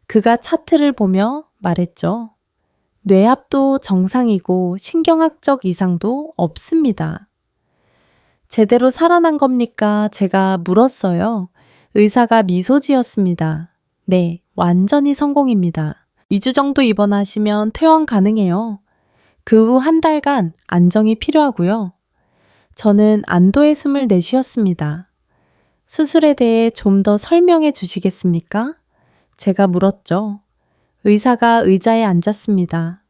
그가 차트를 보며 말했죠. 뇌압도 정상이고 신경학적 이상도 없습니다. 제대로 살아난 겁니까? 제가 물었어요. 의사가 미소 지었습니다. 네, 완전히 성공입니다. 2주 정도 입원하시면 퇴원 가능해요. 그 후 한 달간 안정이 필요하고요. 저는 안도의 숨을 내쉬었습니다. 수술에 대해 좀 더 설명해 주시겠습니까? 제가 물었죠. 의사가 의자에 앉았습니다.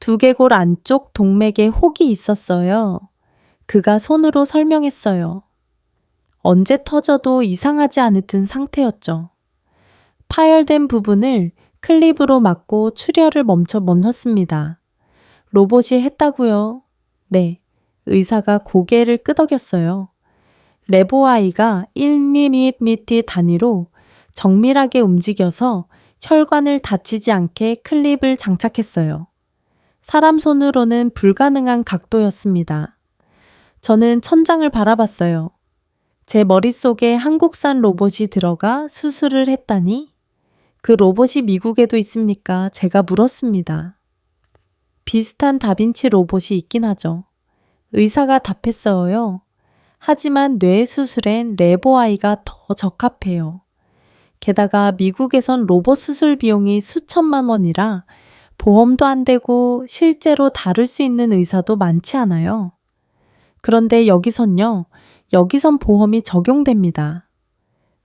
두개골 안쪽 동맥에 혹이 있었어요. 그가 손으로 설명했어요. 언제 터져도 이상하지 않을 듯 상태였죠. 파열된 부분을 클립으로 막고 출혈을 멈췄습니다. 로봇이 했다고요? 네. 의사가 고개를 끄덕였어요. 레보아이가 1mm 단위로 정밀하게 움직여서 혈관을 다치지 않게 클립을 장착했어요. 사람 손으로는 불가능한 각도였습니다. 저는 천장을 바라봤어요. 제 머릿속에 한국산 로봇이 들어가 수술을 했다니? 그 로봇이 미국에도 있습니까? 제가 물었습니다. 비슷한 다빈치 로봇이 있긴 하죠. 의사가 답했어요. 하지만 뇌 수술엔 레보아이가 더 적합해요. 게다가 미국에선 로봇 수술 비용이 수천만 원이라 보험도 안 되고 실제로 다룰 수 있는 의사도 많지 않아요. 그런데 여기선 보험이 적용됩니다.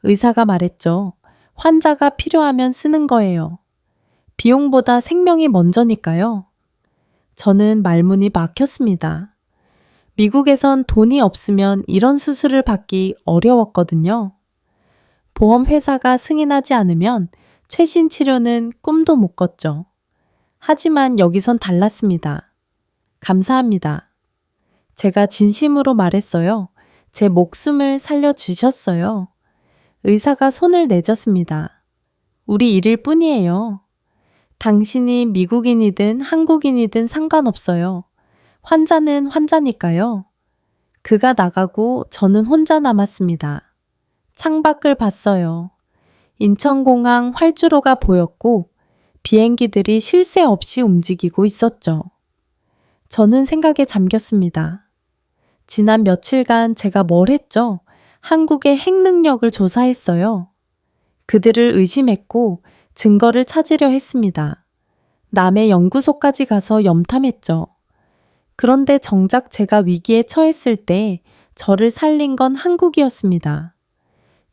의사가 말했죠. 환자가 필요하면 쓰는 거예요. 비용보다 생명이 먼저니까요. 저는 말문이 막혔습니다. 미국에선 돈이 없으면 이런 수술을 받기 어려웠거든요. 보험회사가 승인하지 않으면 최신 치료는 꿈도 못 꿨죠. 하지만 여기선 달랐습니다. 감사합니다. 제가 진심으로 말했어요. 제 목숨을 살려주셨어요. 의사가 손을 내젓습니다. 우리 일일 뿐이에요. 당신이 미국인이든 한국인이든 상관없어요. 환자는 환자니까요. 그가 나가고 저는 혼자 남았습니다. 창밖을 봤어요. 인천공항 활주로가 보였고 비행기들이 쉴 새 없이 움직이고 있었죠. 저는 생각에 잠겼습니다. 지난 며칠간 제가 뭘 했죠? 한국의 핵 능력을 조사했어요. 그들을 의심했고 증거를 찾으려 했습니다. 남의 연구소까지 가서 염탐했죠. 그런데 정작 제가 위기에 처했을 때 저를 살린 건 한국이었습니다.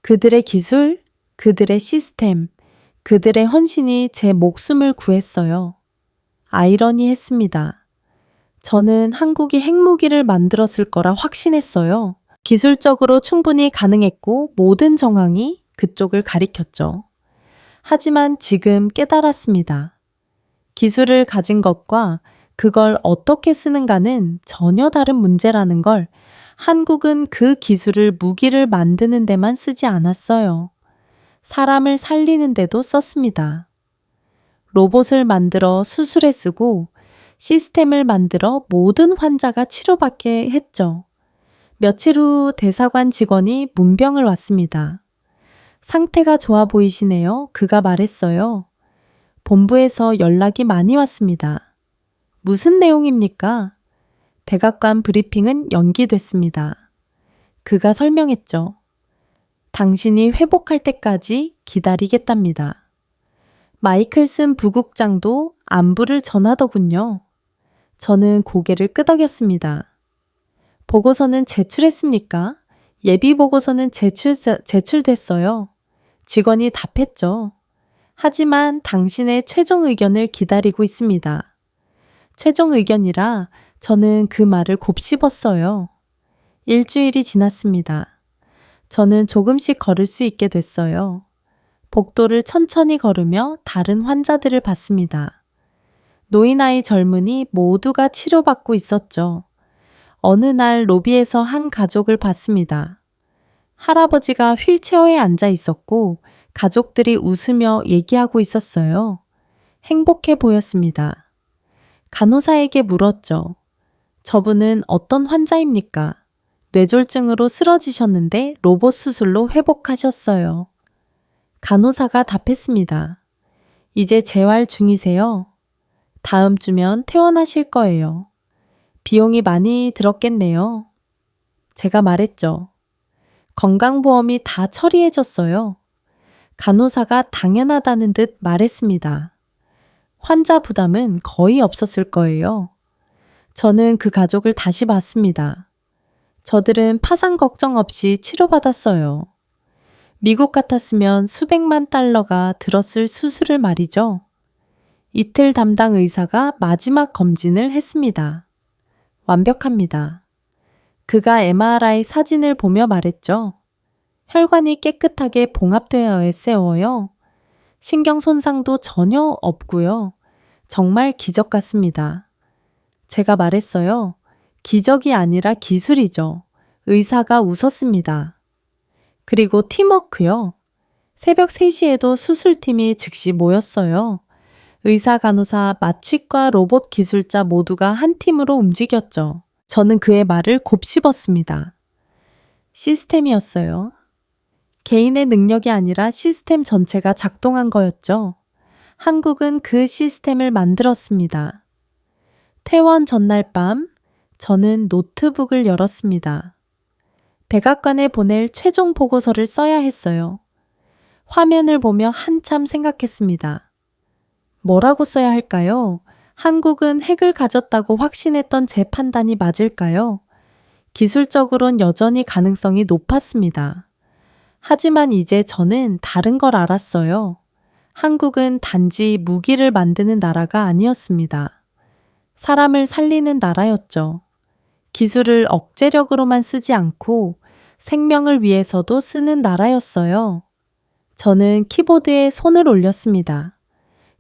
그들의 기술, 그들의 시스템, 그들의 헌신이 제 목숨을 구했어요. 아이러니했습니다. 저는 한국이 핵무기를 만들었을 거라 확신했어요. 기술적으로 충분히 가능했고 모든 정황이 그쪽을 가리켰죠. 하지만 지금 깨달았습니다. 기술을 가진 것과 그걸 어떻게 쓰는가는 전혀 다른 문제라는 걸 한국은 그 기술을 무기를 만드는 데만 쓰지 않았어요. 사람을 살리는 데도 썼습니다. 로봇을 만들어 수술에 쓰고 시스템을 만들어 모든 환자가 치료받게 했죠. 며칠 후 대사관 직원이 문병을 왔습니다. 상태가 좋아 보이시네요. 그가 말했어요. 본부에서 연락이 많이 왔습니다. 무슨 내용입니까? 백악관 브리핑은 연기됐습니다. 그가 설명했죠. 당신이 회복할 때까지 기다리겠답니다. 마이클슨 부국장도 안부를 전하더군요. 저는 고개를 끄덕였습니다. 보고서는 제출했습니까? 예비 보고서는 제출됐어요. 직원이 답했죠. 하지만 당신의 최종 의견을 기다리고 있습니다. 최종 의견이라 저는 그 말을 곱씹었어요. 일주일이 지났습니다. 저는 조금씩 걸을 수 있게 됐어요. 복도를 천천히 걸으며 다른 환자들을 봤습니다. 노인아이 젊은이 모두가 치료받고 있었죠. 어느 날 로비에서 한 가족을 봤습니다. 할아버지가 휠체어에 앉아 있었고 가족들이 웃으며 얘기하고 있었어요. 행복해 보였습니다. 간호사에게 물었죠. 저분은 어떤 환자입니까? 뇌졸중으로 쓰러지셨는데 로봇 수술로 회복하셨어요. 간호사가 답했습니다. 이제 재활 중이세요. 다음 주면 퇴원하실 거예요. 비용이 많이 들었겠네요. 제가 말했죠. 건강보험이 다 처리해졌어요. 간호사가 당연하다는 듯 말했습니다. 환자 부담은 거의 없었을 거예요. 저는 그 가족을 다시 봤습니다. 저들은 파산 걱정 없이 치료받았어요. 미국 같았으면 수백만 달러가 들었을 수술을 말이죠. 이틀 담당 의사가 마지막 검진을 했습니다. 완벽합니다. 그가 MRI 사진을 보며 말했죠. 혈관이 깨끗하게 봉합되어 있어요. 신경 손상도 전혀 없고요. 정말 기적 같습니다. 제가 말했어요. 기적이 아니라 기술이죠. 의사가 웃었습니다. 그리고 팀워크요. 새벽 3시에도 수술팀이 즉시 모였어요. 의사, 간호사, 마취과 로봇 기술자 모두가 한 팀으로 움직였죠. 저는 그의 말을 곱씹었습니다. 시스템이었어요. 개인의 능력이 아니라 시스템 전체가 작동한 거였죠. 한국은 그 시스템을 만들었습니다. 퇴원 전날 밤, 저는 노트북을 열었습니다. 백악관에 보낼 최종 보고서를 써야 했어요. 화면을 보며 한참 생각했습니다. 뭐라고 써야 할까요? 한국은 핵을 가졌다고 확신했던 제 판단이 맞을까요? 기술적으론 여전히 가능성이 높았습니다. 하지만 이제 저는 다른 걸 알았어요. 한국은 단지 무기를 만드는 나라가 아니었습니다. 사람을 살리는 나라였죠. 기술을 억제력으로만 쓰지 않고 생명을 위해서도 쓰는 나라였어요. 저는 키보드에 손을 올렸습니다.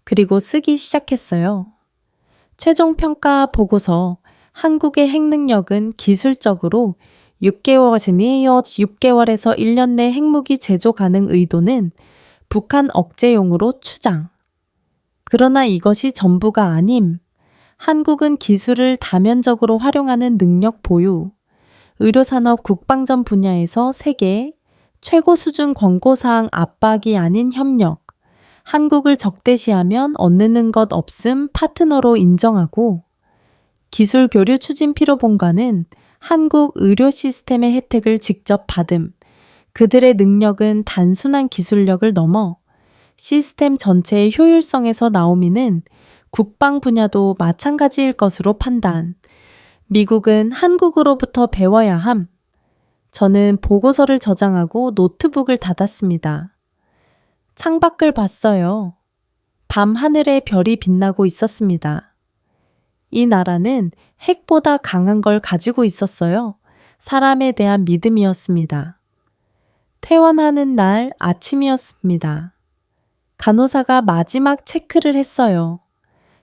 그리고 쓰기 시작했어요. 최종 평가 보고서 한국의 핵능력은 기술적으로 6개월에서 1년 내 핵무기 제조 가능 의도는 북한 억제용으로 추정. 그러나 이것이 전부가 아님. 한국은 기술을 다면적으로 활용하는 능력 보유, 의료산업 국방전 분야에서 세계 최고 수준 권고사항 압박이 아닌 협력, 한국을 적대시하면 얻는 것 없음 파트너로 인정하고 기술 교류 추진 피로 본관은 한국 의료 시스템의 혜택을 직접 받음. 그들의 능력은 단순한 기술력을 넘어 시스템 전체의 효율성에서 나오미는 국방 분야도 마찬가지일 것으로 판단. 미국은 한국으로부터 배워야 함. 저는 보고서를 저장하고 노트북을 닫았습니다. 창밖을 봤어요. 밤 하늘에 별이 빛나고 있었습니다. 이 나라는 핵보다 강한 걸 가지고 있었어요. 사람에 대한 믿음이었습니다. 퇴원하는 날 아침이었습니다. 간호사가 마지막 체크를 했어요.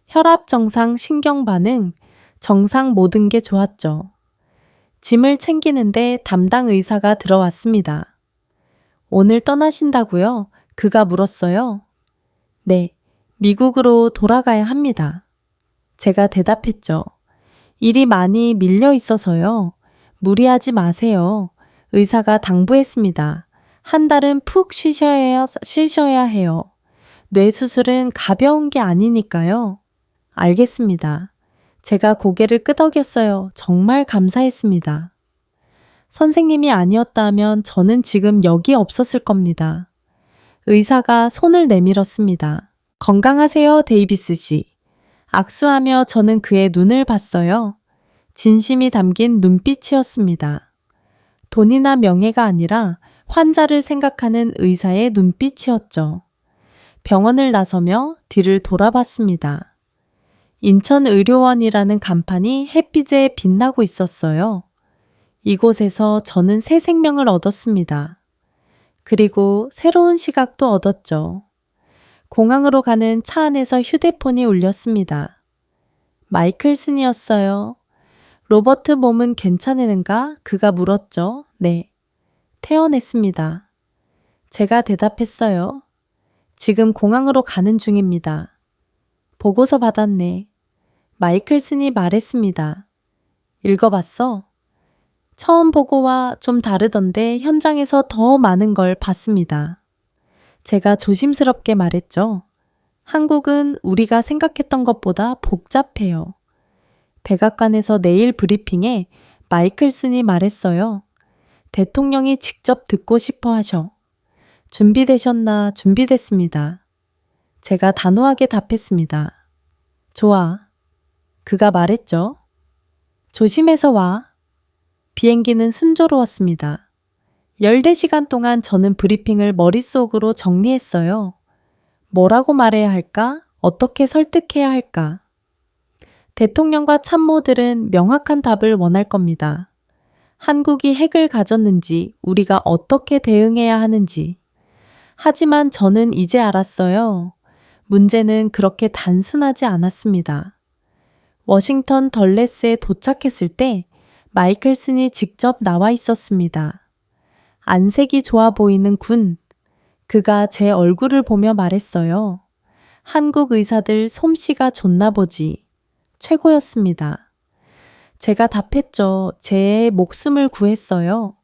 혈압 정상, 신경 반응, 정상 모든 게 좋았죠. 짐을 챙기는데 담당 의사가 들어왔습니다. 오늘 떠나신다고요? 그가 물었어요. 네, 미국으로 돌아가야 합니다. 제가 대답했죠. 일이 많이 밀려 있어서요. 무리하지 마세요. 의사가 당부했습니다. 한 달은 푹 쉬셔야 해요. 뇌 수술은 가벼운 게 아니니까요. 알겠습니다. 제가 고개를 끄덕였어요. 정말 감사했습니다. 선생님이 아니었다면 저는 지금 여기 없었을 겁니다. 의사가 손을 내밀었습니다. 건강하세요, 데이비스 씨. 악수하며 저는 그의 눈을 봤어요. 진심이 담긴 눈빛이었습니다. 돈이나 명예가 아니라 환자를 생각하는 의사의 눈빛이었죠. 병원을 나서며 뒤를 돌아봤습니다. 인천의료원이라는 간판이 햇빛에 빛나고 있었어요. 이곳에서 저는 새 생명을 얻었습니다. 그리고 새로운 시각도 얻었죠. 공항으로 가는 차 안에서 휴대폰이 울렸습니다. 마이클슨이었어요. 로버트 몸은 괜찮은가? 그가 물었죠. 네. 퇴원했습니다. 제가 대답했어요. 지금 공항으로 가는 중입니다. 보고서 받았네. 마이클슨이 말했습니다. 읽어봤어? 처음 보고와 좀 다르던데 현장에서 더 많은 걸 봤습니다. 제가 조심스럽게 말했죠. 한국은 우리가 생각했던 것보다 복잡해요. 백악관에서 내일 브리핑에 마이클슨이 말했어요. 대통령이 직접 듣고 싶어 하셔. 준비되셨나? 준비됐습니다. 제가 단호하게 답했습니다. 좋아. 그가 말했죠. 조심해서 와. 비행기는 순조로웠습니다. 14시간 동안 저는 브리핑을 머릿속으로 정리했어요. 뭐라고 말해야 할까? 어떻게 설득해야 할까? 대통령과 참모들은 명확한 답을 원할 겁니다. 한국이 핵을 가졌는지, 우리가 어떻게 대응해야 하는지. 하지만 저는 이제 알았어요. 문제는 그렇게 단순하지 않았습니다. 워싱턴 덜레스에 도착했을 때 마이클슨이 직접 나와 있었습니다. 안색이 좋아 보이는 군. 그가 제 얼굴을 보며 말했어요. 한국 의사들 솜씨가 좋나 보지. 최고였습니다. 제가 답했죠. 제 목숨을 구했어요.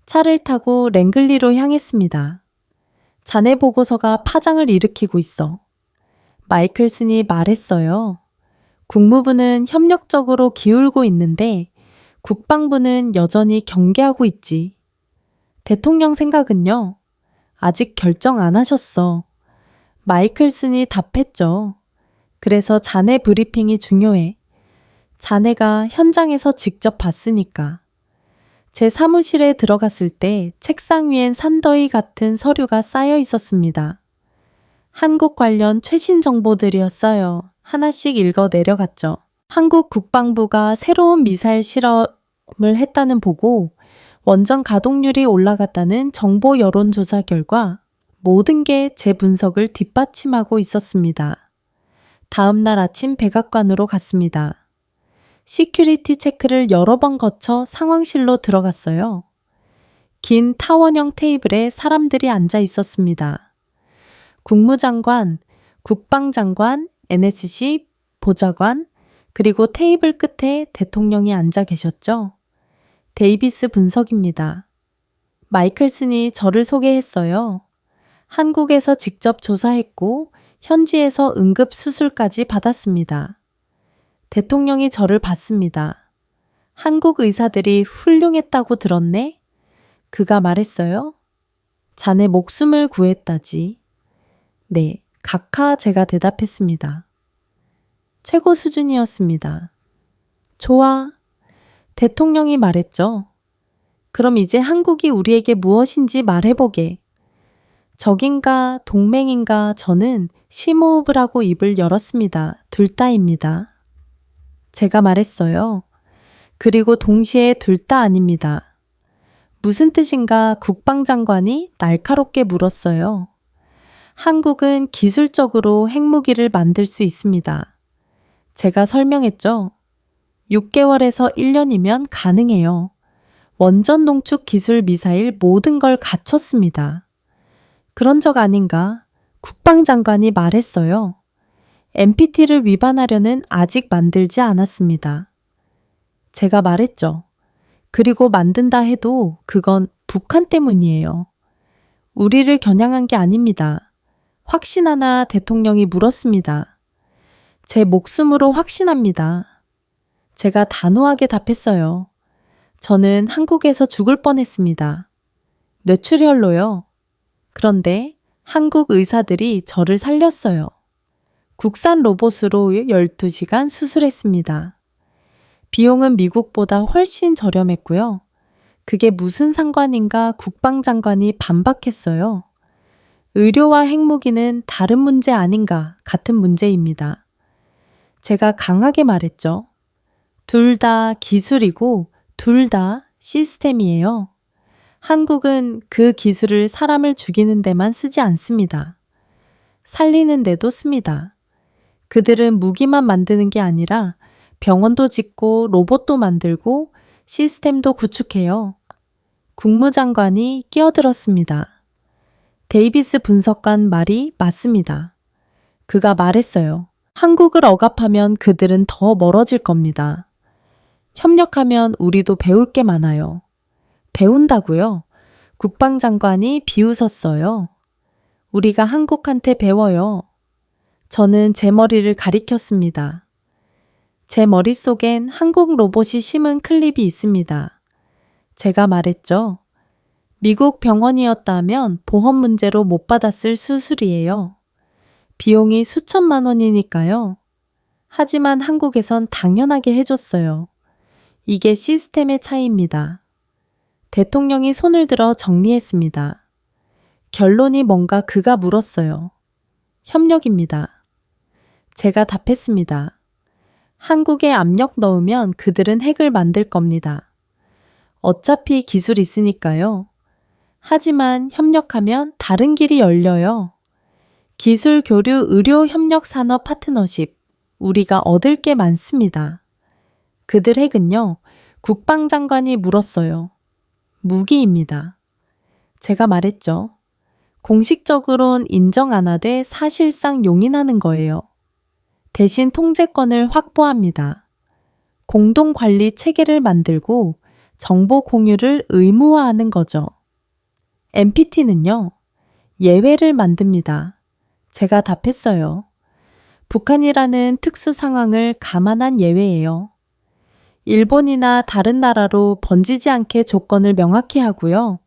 차를 타고 랭글리로 향했습니다. 자네 보고서가 파장을 일으키고 있어. 마이클슨이 말했어요. 국무부는 협력적으로 기울고 있는데 국방부는 여전히 경계하고 있지. 대통령 생각은요? 아직 결정 안 하셨어. 마이클슨이 답했죠. 그래서 자네 브리핑이 중요해. 자네가 현장에서 직접 봤으니까. 제 사무실에 들어갔을 때 책상 위엔 산더위 같은 서류가 쌓여 있었습니다. 한국 관련 최신 정보들이었어요. 하나씩 읽어 내려갔죠. 한국 국방부가 새로운 미사일 실험을 했다는 보고, 원전 가동률이 올라갔다는 정보 여론조사 결과 모든 게 제 분석을 뒷받침하고 있었습니다. 다음 날 아침 백악관으로 갔습니다. 시큐리티 체크를 여러 번 거쳐 상황실로 들어갔어요. 긴 타원형 테이블에 사람들이 앉아 있었습니다. 국무장관, 국방장관, NSC, 보좌관, 그리고 테이블 끝에 대통령이 앉아 계셨죠. 데이비스 분석입니다. 마이클슨이 저를 소개했어요. 한국에서 직접 조사했고 현지에서 응급 수술까지 받았습니다. 대통령이 저를 봤습니다. 한국 의사들이 훌륭했다고 들었네? 그가 말했어요. 자네 목숨을 구했다지. 네, 각하 제가 대답했습니다. 최고 수준이었습니다. 좋아. 대통령이 말했죠. 그럼 이제 한국이 우리에게 무엇인지 말해보게. 적인가 동맹인가 저는 심호흡을 하고 입을 열었습니다. 둘 다입니다. 제가 말했어요. 그리고 동시에 둘 다 아닙니다. 무슨 뜻인가 국방장관이 날카롭게 물었어요. 한국은 기술적으로 핵무기를 만들 수 있습니다. 제가 설명했죠. 6개월에서 1년이면 가능해요. 원전 농축 기술 미사일 모든 걸 갖췄습니다. 그런 적 아닌가? 국방장관이 말했어요. NPT를 위반하려는 아직 만들지 않았습니다. 제가 말했죠. 그리고 만든다 해도 그건 북한 때문이에요. 우리를 겨냥한 게 아닙니다. 확신하나 대통령이 물었습니다. 제 목숨으로 확신합니다. 제가 단호하게 답했어요. 저는 한국에서 죽을 뻔했습니다. 뇌출혈로요. 그런데 한국 의사들이 저를 살렸어요. 국산 로봇으로 12시간 수술했습니다. 비용은 미국보다 훨씬 저렴했고요. 그게 무슨 상관인가 국방장관이 반박했어요. 의료와 핵무기는 다른 문제 아닌가 같은 문제입니다. 제가 강하게 말했죠. 둘 다 기술이고 둘 다 시스템이에요. 한국은 그 기술을 사람을 죽이는 데만 쓰지 않습니다. 살리는 데도 씁니다. 그들은 무기만 만드는 게 아니라 병원도 짓고 로봇도 만들고 시스템도 구축해요. 국무장관이 끼어들었습니다. 데이비스 분석관 말이 맞습니다. 그가 말했어요. 한국을 억압하면 그들은 더 멀어질 겁니다. 협력하면 우리도 배울 게 많아요. 배운다고요? 국방장관이 비웃었어요. 우리가 한국한테 배워요. 저는 제 머리를 가리켰습니다. 제 머릿속엔 한국 로봇이 심은 클립이 있습니다. 제가 말했죠. 미국 병원이었다면 보험 문제로 못 받았을 수술이에요. 비용이 수천만 원이니까요. 하지만 한국에선 당연하게 해줬어요. 이게 시스템의 차이입니다. 대통령이 손을 들어 정리했습니다. 결론이 뭔가 그가 물었어요. 협력입니다. 제가 답했습니다. 한국에 압력 넣으면 그들은 핵을 만들 겁니다. 어차피 기술 있으니까요. 하지만 협력하면 다른 길이 열려요. 기술 교류 의료 협력 산업 파트너십. 우리가 얻을 게 많습니다. 그들 핵은요, 국방장관이 물었어요. 무기입니다. 제가 말했죠. 공식적으론 인정 안 하되 사실상 용인하는 거예요. 대신 통제권을 확보합니다. 공동관리 체계를 만들고 정보 공유를 의무화하는 거죠. NPT는요, 예외를 만듭니다. 제가 답했어요. 북한이라는 특수 상황을 감안한 예외예요. 일본이나 다른 나라로 번지지 않게 조건을 명확히 하고요.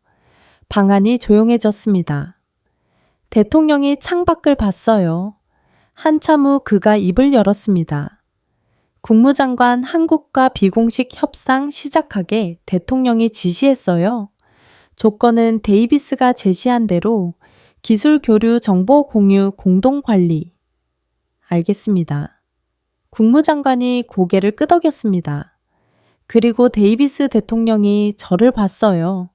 방안이 조용해졌습니다. 대통령이 창밖을 봤어요. 한참 후 그가 입을 열었습니다. 국무장관 한국과 비공식 협상 시작하게 대통령이 지시했어요. 조건은 데이비스가 제시한 대로 기술 교류 정보 공유 공동 관리. 알겠습니다. 국무장관이 고개를 끄덕였습니다. 그리고 데이비스 대통령이 저를 봤어요.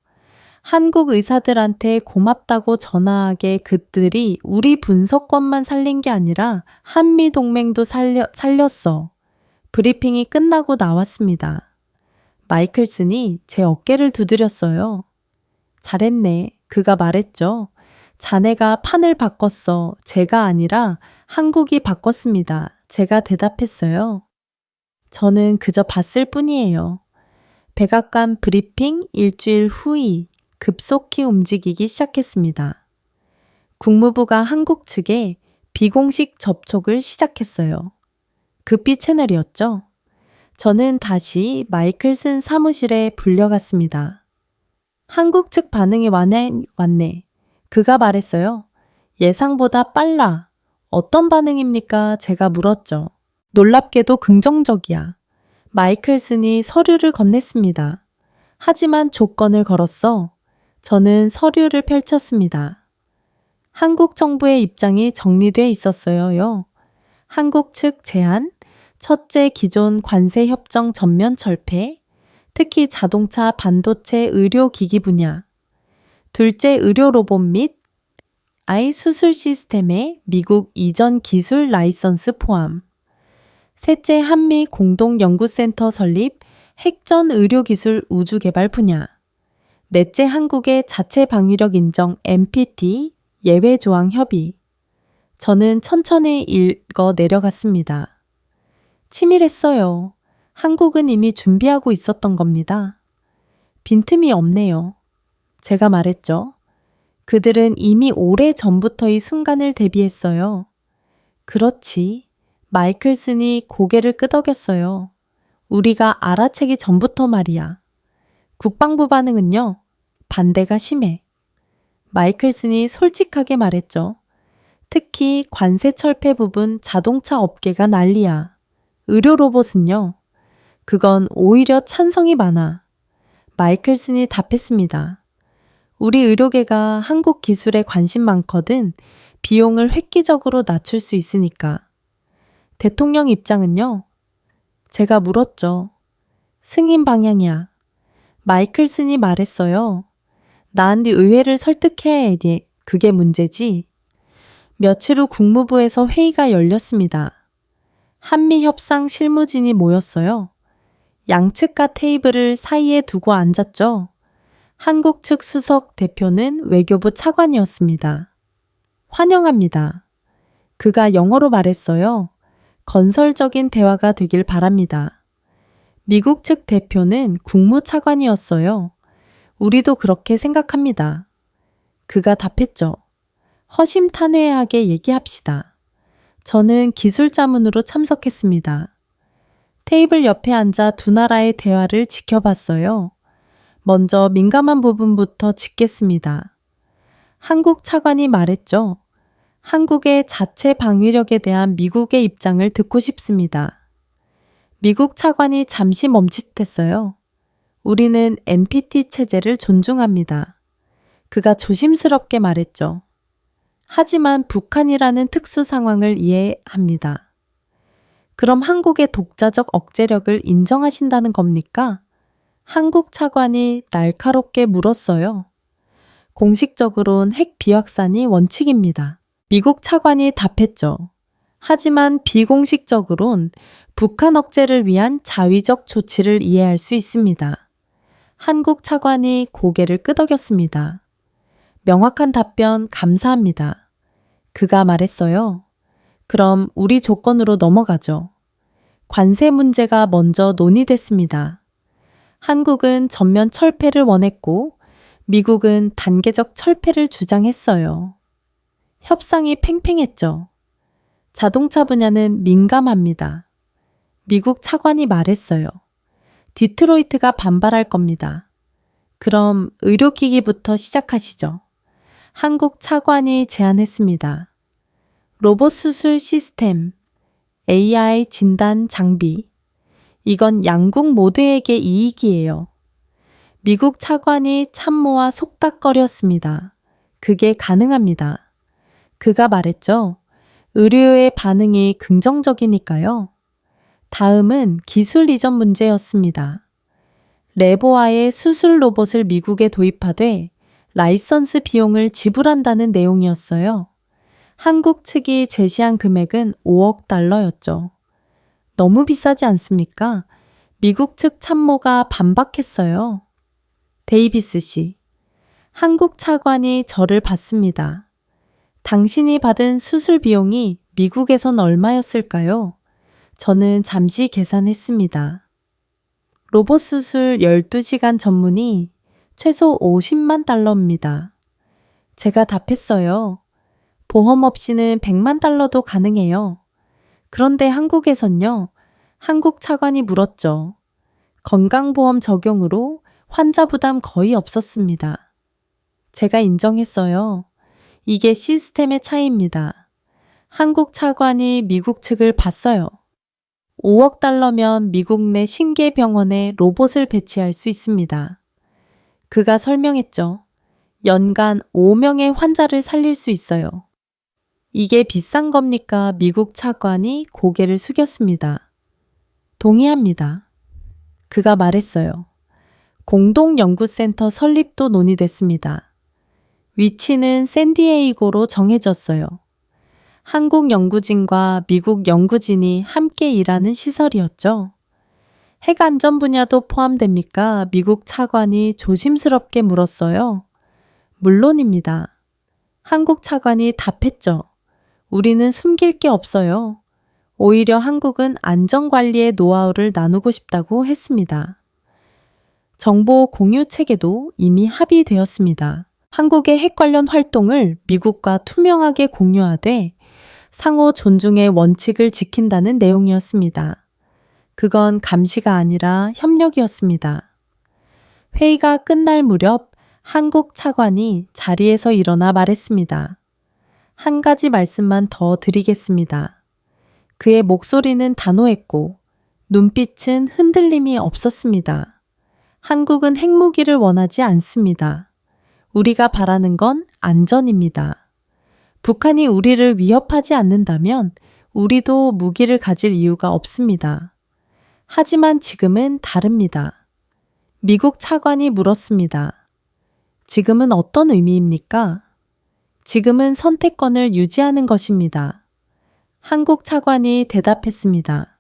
한국 의사들한테 고맙다고 전화하게 그들이 우리 분석권만 살린 게 아니라 한미동맹도 살렸어. 브리핑이 끝나고 나왔습니다. 마이클슨이 제 어깨를 두드렸어요. 잘했네. 그가 말했죠. 자네가 판을 바꿨어. 제가 아니라 한국이 바꿨습니다. 제가 대답했어요. 저는 그저 봤을 뿐이에요. 백악관 브리핑 일주일 후이 급속히 움직이기 시작했습니다. 국무부가 한국 측에 비공식 접촉을 시작했어요. 급비 채널이었죠. 저는 다시 마이클슨 사무실에 불려갔습니다. 한국 측 반응이 왔네. 그가 말했어요. 예상보다 빨라. 어떤 반응입니까? 제가 물었죠. 놀랍게도 긍정적이야. 마이클슨이 서류를 건넸습니다. 하지만 조건을 걸었어. 저는 서류를 펼쳤습니다. 한국 정부의 입장이 정리돼 있었어요. 한국 측 제안, 첫째 기존 관세 협정 전면 철폐, 특히 자동차, 반도체, 의료기기 분야. 둘째 의료 로봇 및 아이 수술 시스템의 미국 이전 기술 라이선스 포함. 셋째 한미 공동연구센터 설립, 핵전 의료기술 우주개발 분야. 넷째 한국의 자체 방위력 인정 NPT 예외 조항 협의. 저는 천천히 읽어 내려갔습니다. 치밀했어요. 한국은 이미 준비하고 있었던 겁니다. 빈틈이 없네요. 제가 말했죠. 그들은 이미 오래 전부터 이 순간을 대비했어요. 그렇지. 마이클슨이 고개를 끄덕였어요. 우리가 알아채기 전부터 말이야. 국방부 반응은요. 반대가 심해. 마이클슨이 솔직하게 말했죠. 특히 관세 철폐 부분 자동차 업계가 난리야. 의료 로봇은요. 그건 오히려 찬성이 많아. 마이클슨이 답했습니다. 우리 의료계가 한국 기술에 관심 많거든 비용을 획기적으로 낮출 수 있으니까. 대통령 입장은요. 제가 물었죠. 승인 방향이야. 마이클슨이 말했어요. 난 네 의회를 설득해야 해. 그게 문제지. 며칠 후 국무부에서 회의가 열렸습니다. 한미 협상 실무진이 모였어요. 양측과 테이블을 사이에 두고 앉았죠. 한국 측 수석 대표는 외교부 차관이었습니다. 환영합니다. 그가 영어로 말했어요. 건설적인 대화가 되길 바랍니다. 미국 측 대표는 국무차관이었어요. 우리도 그렇게 생각합니다. 그가 답했죠. 허심탄회하게 얘기합시다. 저는 기술자문으로 참석했습니다. 테이블 옆에 앉아 두 나라의 대화를 지켜봤어요. 먼저 민감한 부분부터 짚겠습니다. 한국 차관이 말했죠. 한국의 자체 방위력에 대한 미국의 입장을 듣고 싶습니다. 미국 차관이 잠시 멈칫했어요. 우리는 NPT 체제를 존중합니다. 그가 조심스럽게 말했죠. 하지만 북한이라는 특수 상황을 이해합니다. 그럼 한국의 독자적 억제력을 인정하신다는 겁니까? 한국 차관이 날카롭게 물었어요. 공식적으론 핵 비확산이 원칙입니다. 미국 차관이 답했죠. 하지만 비공식적으론 북한 억제를 위한 자위적 조치를 이해할 수 있습니다. 한국 차관이 고개를 끄덕였습니다. 명확한 답변 감사합니다. 그가 말했어요. 그럼 우리 조건으로 넘어가죠. 관세 문제가 먼저 논의됐습니다. 한국은 전면 철폐를 원했고 미국은 단계적 철폐를 주장했어요. 협상이 팽팽했죠. 자동차 분야는 민감합니다. 미국 차관이 말했어요. 디트로이트가 반발할 겁니다. 그럼 의료기기부터 시작하시죠. 한국 차관이 제안했습니다. 로봇 수술 시스템, AI 진단 장비. 이건 양국 모두에게 이익이에요. 미국 차관이 참모와 속닥거렸습니다. 그게 가능합니다. 그가 말했죠. 의료의 반응이 긍정적이니까요. 다음은 기술 이전 문제였습니다. 레보아의 수술 로봇을 미국에 도입하되 라이선스 비용을 지불한다는 내용이었어요. 한국 측이 제시한 금액은 5억 달러였죠. 너무 비싸지 않습니까? 미국 측 참모가 반박했어요. 데이비스 씨, 한국 차관이 저를 봤습니다. 당신이 받은 수술 비용이 미국에선 얼마였을까요? 저는 잠시 계산했습니다. 로봇 수술 12시간 전문이 최소 50만 달러입니다. 제가 답했어요. 보험 없이는 100만 달러도 가능해요. 그런데 한국에선요? 한국 차관이 물었죠. 건강보험 적용으로 환자 부담 거의 없었습니다. 제가 인정했어요. 이게 시스템의 차이입니다. 한국 차관이 미국 측을 봤어요. 5억 달러면 미국 내 신계 병원에 로봇을 배치할 수 있습니다. 그가 설명했죠. 연간 5명의 환자를 살릴 수 있어요. 이게 비싼 겁니까? 미국 차관이 고개를 숙였습니다. 동의합니다. 그가 말했어요. 공동연구센터 설립도 논의됐습니다. 위치는 샌디에이고로 정해졌어요. 한국 연구진과 미국 연구진이 함께 일하는 시설이었죠. 핵 안전 분야도 포함됩니까? 미국 차관이 조심스럽게 물었어요. 물론입니다. 한국 차관이 답했죠. 우리는 숨길 게 없어요. 오히려 한국은 안전관리의 노하우를 나누고 싶다고 했습니다. 정보 공유 체계도 이미 합의되었습니다. 한국의 핵 관련 활동을 미국과 투명하게 공유하되 상호 존중의 원칙을 지킨다는 내용이었습니다. 그건 감시가 아니라 협력이었습니다. 회의가 끝날 무렵 한국 차관이 자리에서 일어나 말했습니다. 한 가지 말씀만 더 드리겠습니다. 그의 목소리는 단호했고 눈빛은 흔들림이 없었습니다. 한국은 핵무기를 원하지 않습니다. 우리가 바라는 건 안전입니다. 북한이 우리를 위협하지 않는다면 우리도 무기를 가질 이유가 없습니다. 하지만 지금은 다릅니다. 미국 차관이 물었습니다. 지금은 어떤 의미입니까? 지금은 선택권을 유지하는 것입니다. 한국 차관이 대답했습니다.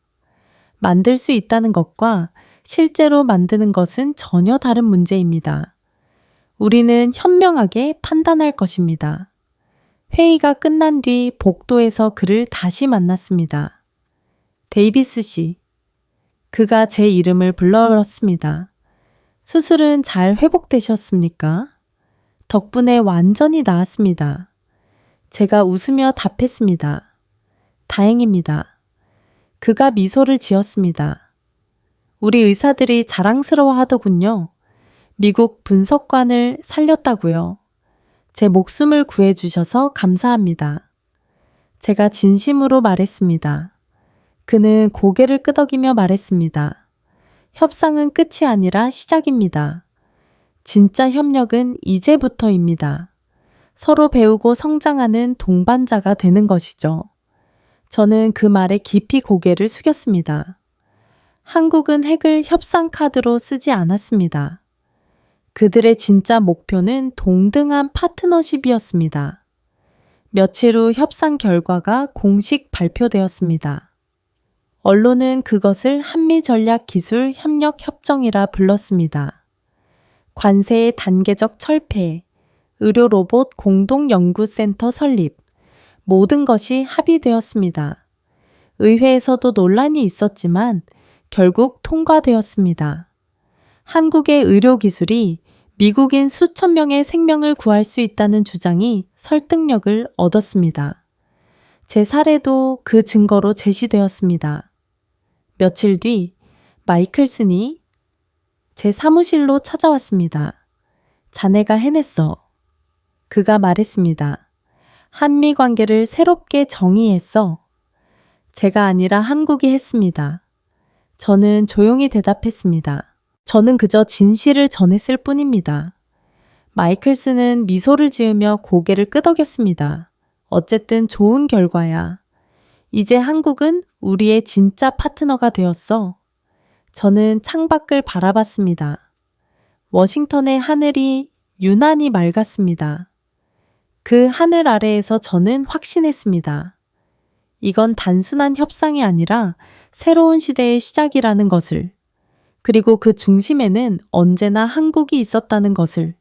만들 수 있다는 것과 실제로 만드는 것은 전혀 다른 문제입니다. 우리는 현명하게 판단할 것입니다. 회의가 끝난 뒤 복도에서 그를 다시 만났습니다. 데이비스 씨. 그가 제 이름을 불렀습니다. 수술은 잘 회복되셨습니까? 덕분에 완전히 나았습니다. 제가 웃으며 답했습니다. 다행입니다. 그가 미소를 지었습니다. 우리 의사들이 자랑스러워 하더군요. 미국 분석관을 살렸다고요. 제 목숨을 구해주셔서 감사합니다. 제가 진심으로 말했습니다. 그는 고개를 끄덕이며 말했습니다. 협상은 끝이 아니라 시작입니다. 진짜 협력은 이제부터입니다. 서로 배우고 성장하는 동반자가 되는 것이죠. 저는 그 말에 깊이 고개를 숙였습니다. 한국은 핵을 협상 카드로 쓰지 않았습니다. 그들의 진짜 목표는 동등한 파트너십이었습니다. 며칠 후 협상 결과가 공식 발표되었습니다. 언론은 그것을 한미전략기술 협력협정이라 불렀습니다. 관세의 단계적 철폐, 의료로봇 공동연구센터 설립, 모든 것이 합의되었습니다. 의회에서도 논란이 있었지만 결국 통과되었습니다. 한국의 의료기술이 미국인 수천 명의 생명을 구할 수 있다는 주장이 설득력을 얻었습니다. 제 사례도 그 증거로 제시되었습니다. 며칠 뒤 마이클슨이 제 사무실로 찾아왔습니다. 자네가 해냈어. 그가 말했습니다. 한미 관계를 새롭게 정의했어. 제가 아니라 한국이 했습니다. 저는 조용히 대답했습니다. 저는 그저 진실을 전했을 뿐입니다. 마이클슨은 미소를 지으며 고개를 끄덕였습니다. 어쨌든 좋은 결과야. 이제 한국은 우리의 진짜 파트너가 되었어. 저는 창밖을 바라봤습니다. 워싱턴의 하늘이 유난히 맑았습니다. 그 하늘 아래에서 저는 확신했습니다. 이건 단순한 협상이 아니라 새로운 시대의 시작이라는 것을, 그리고 그 중심에는 언제나 한국이 있었다는 것을.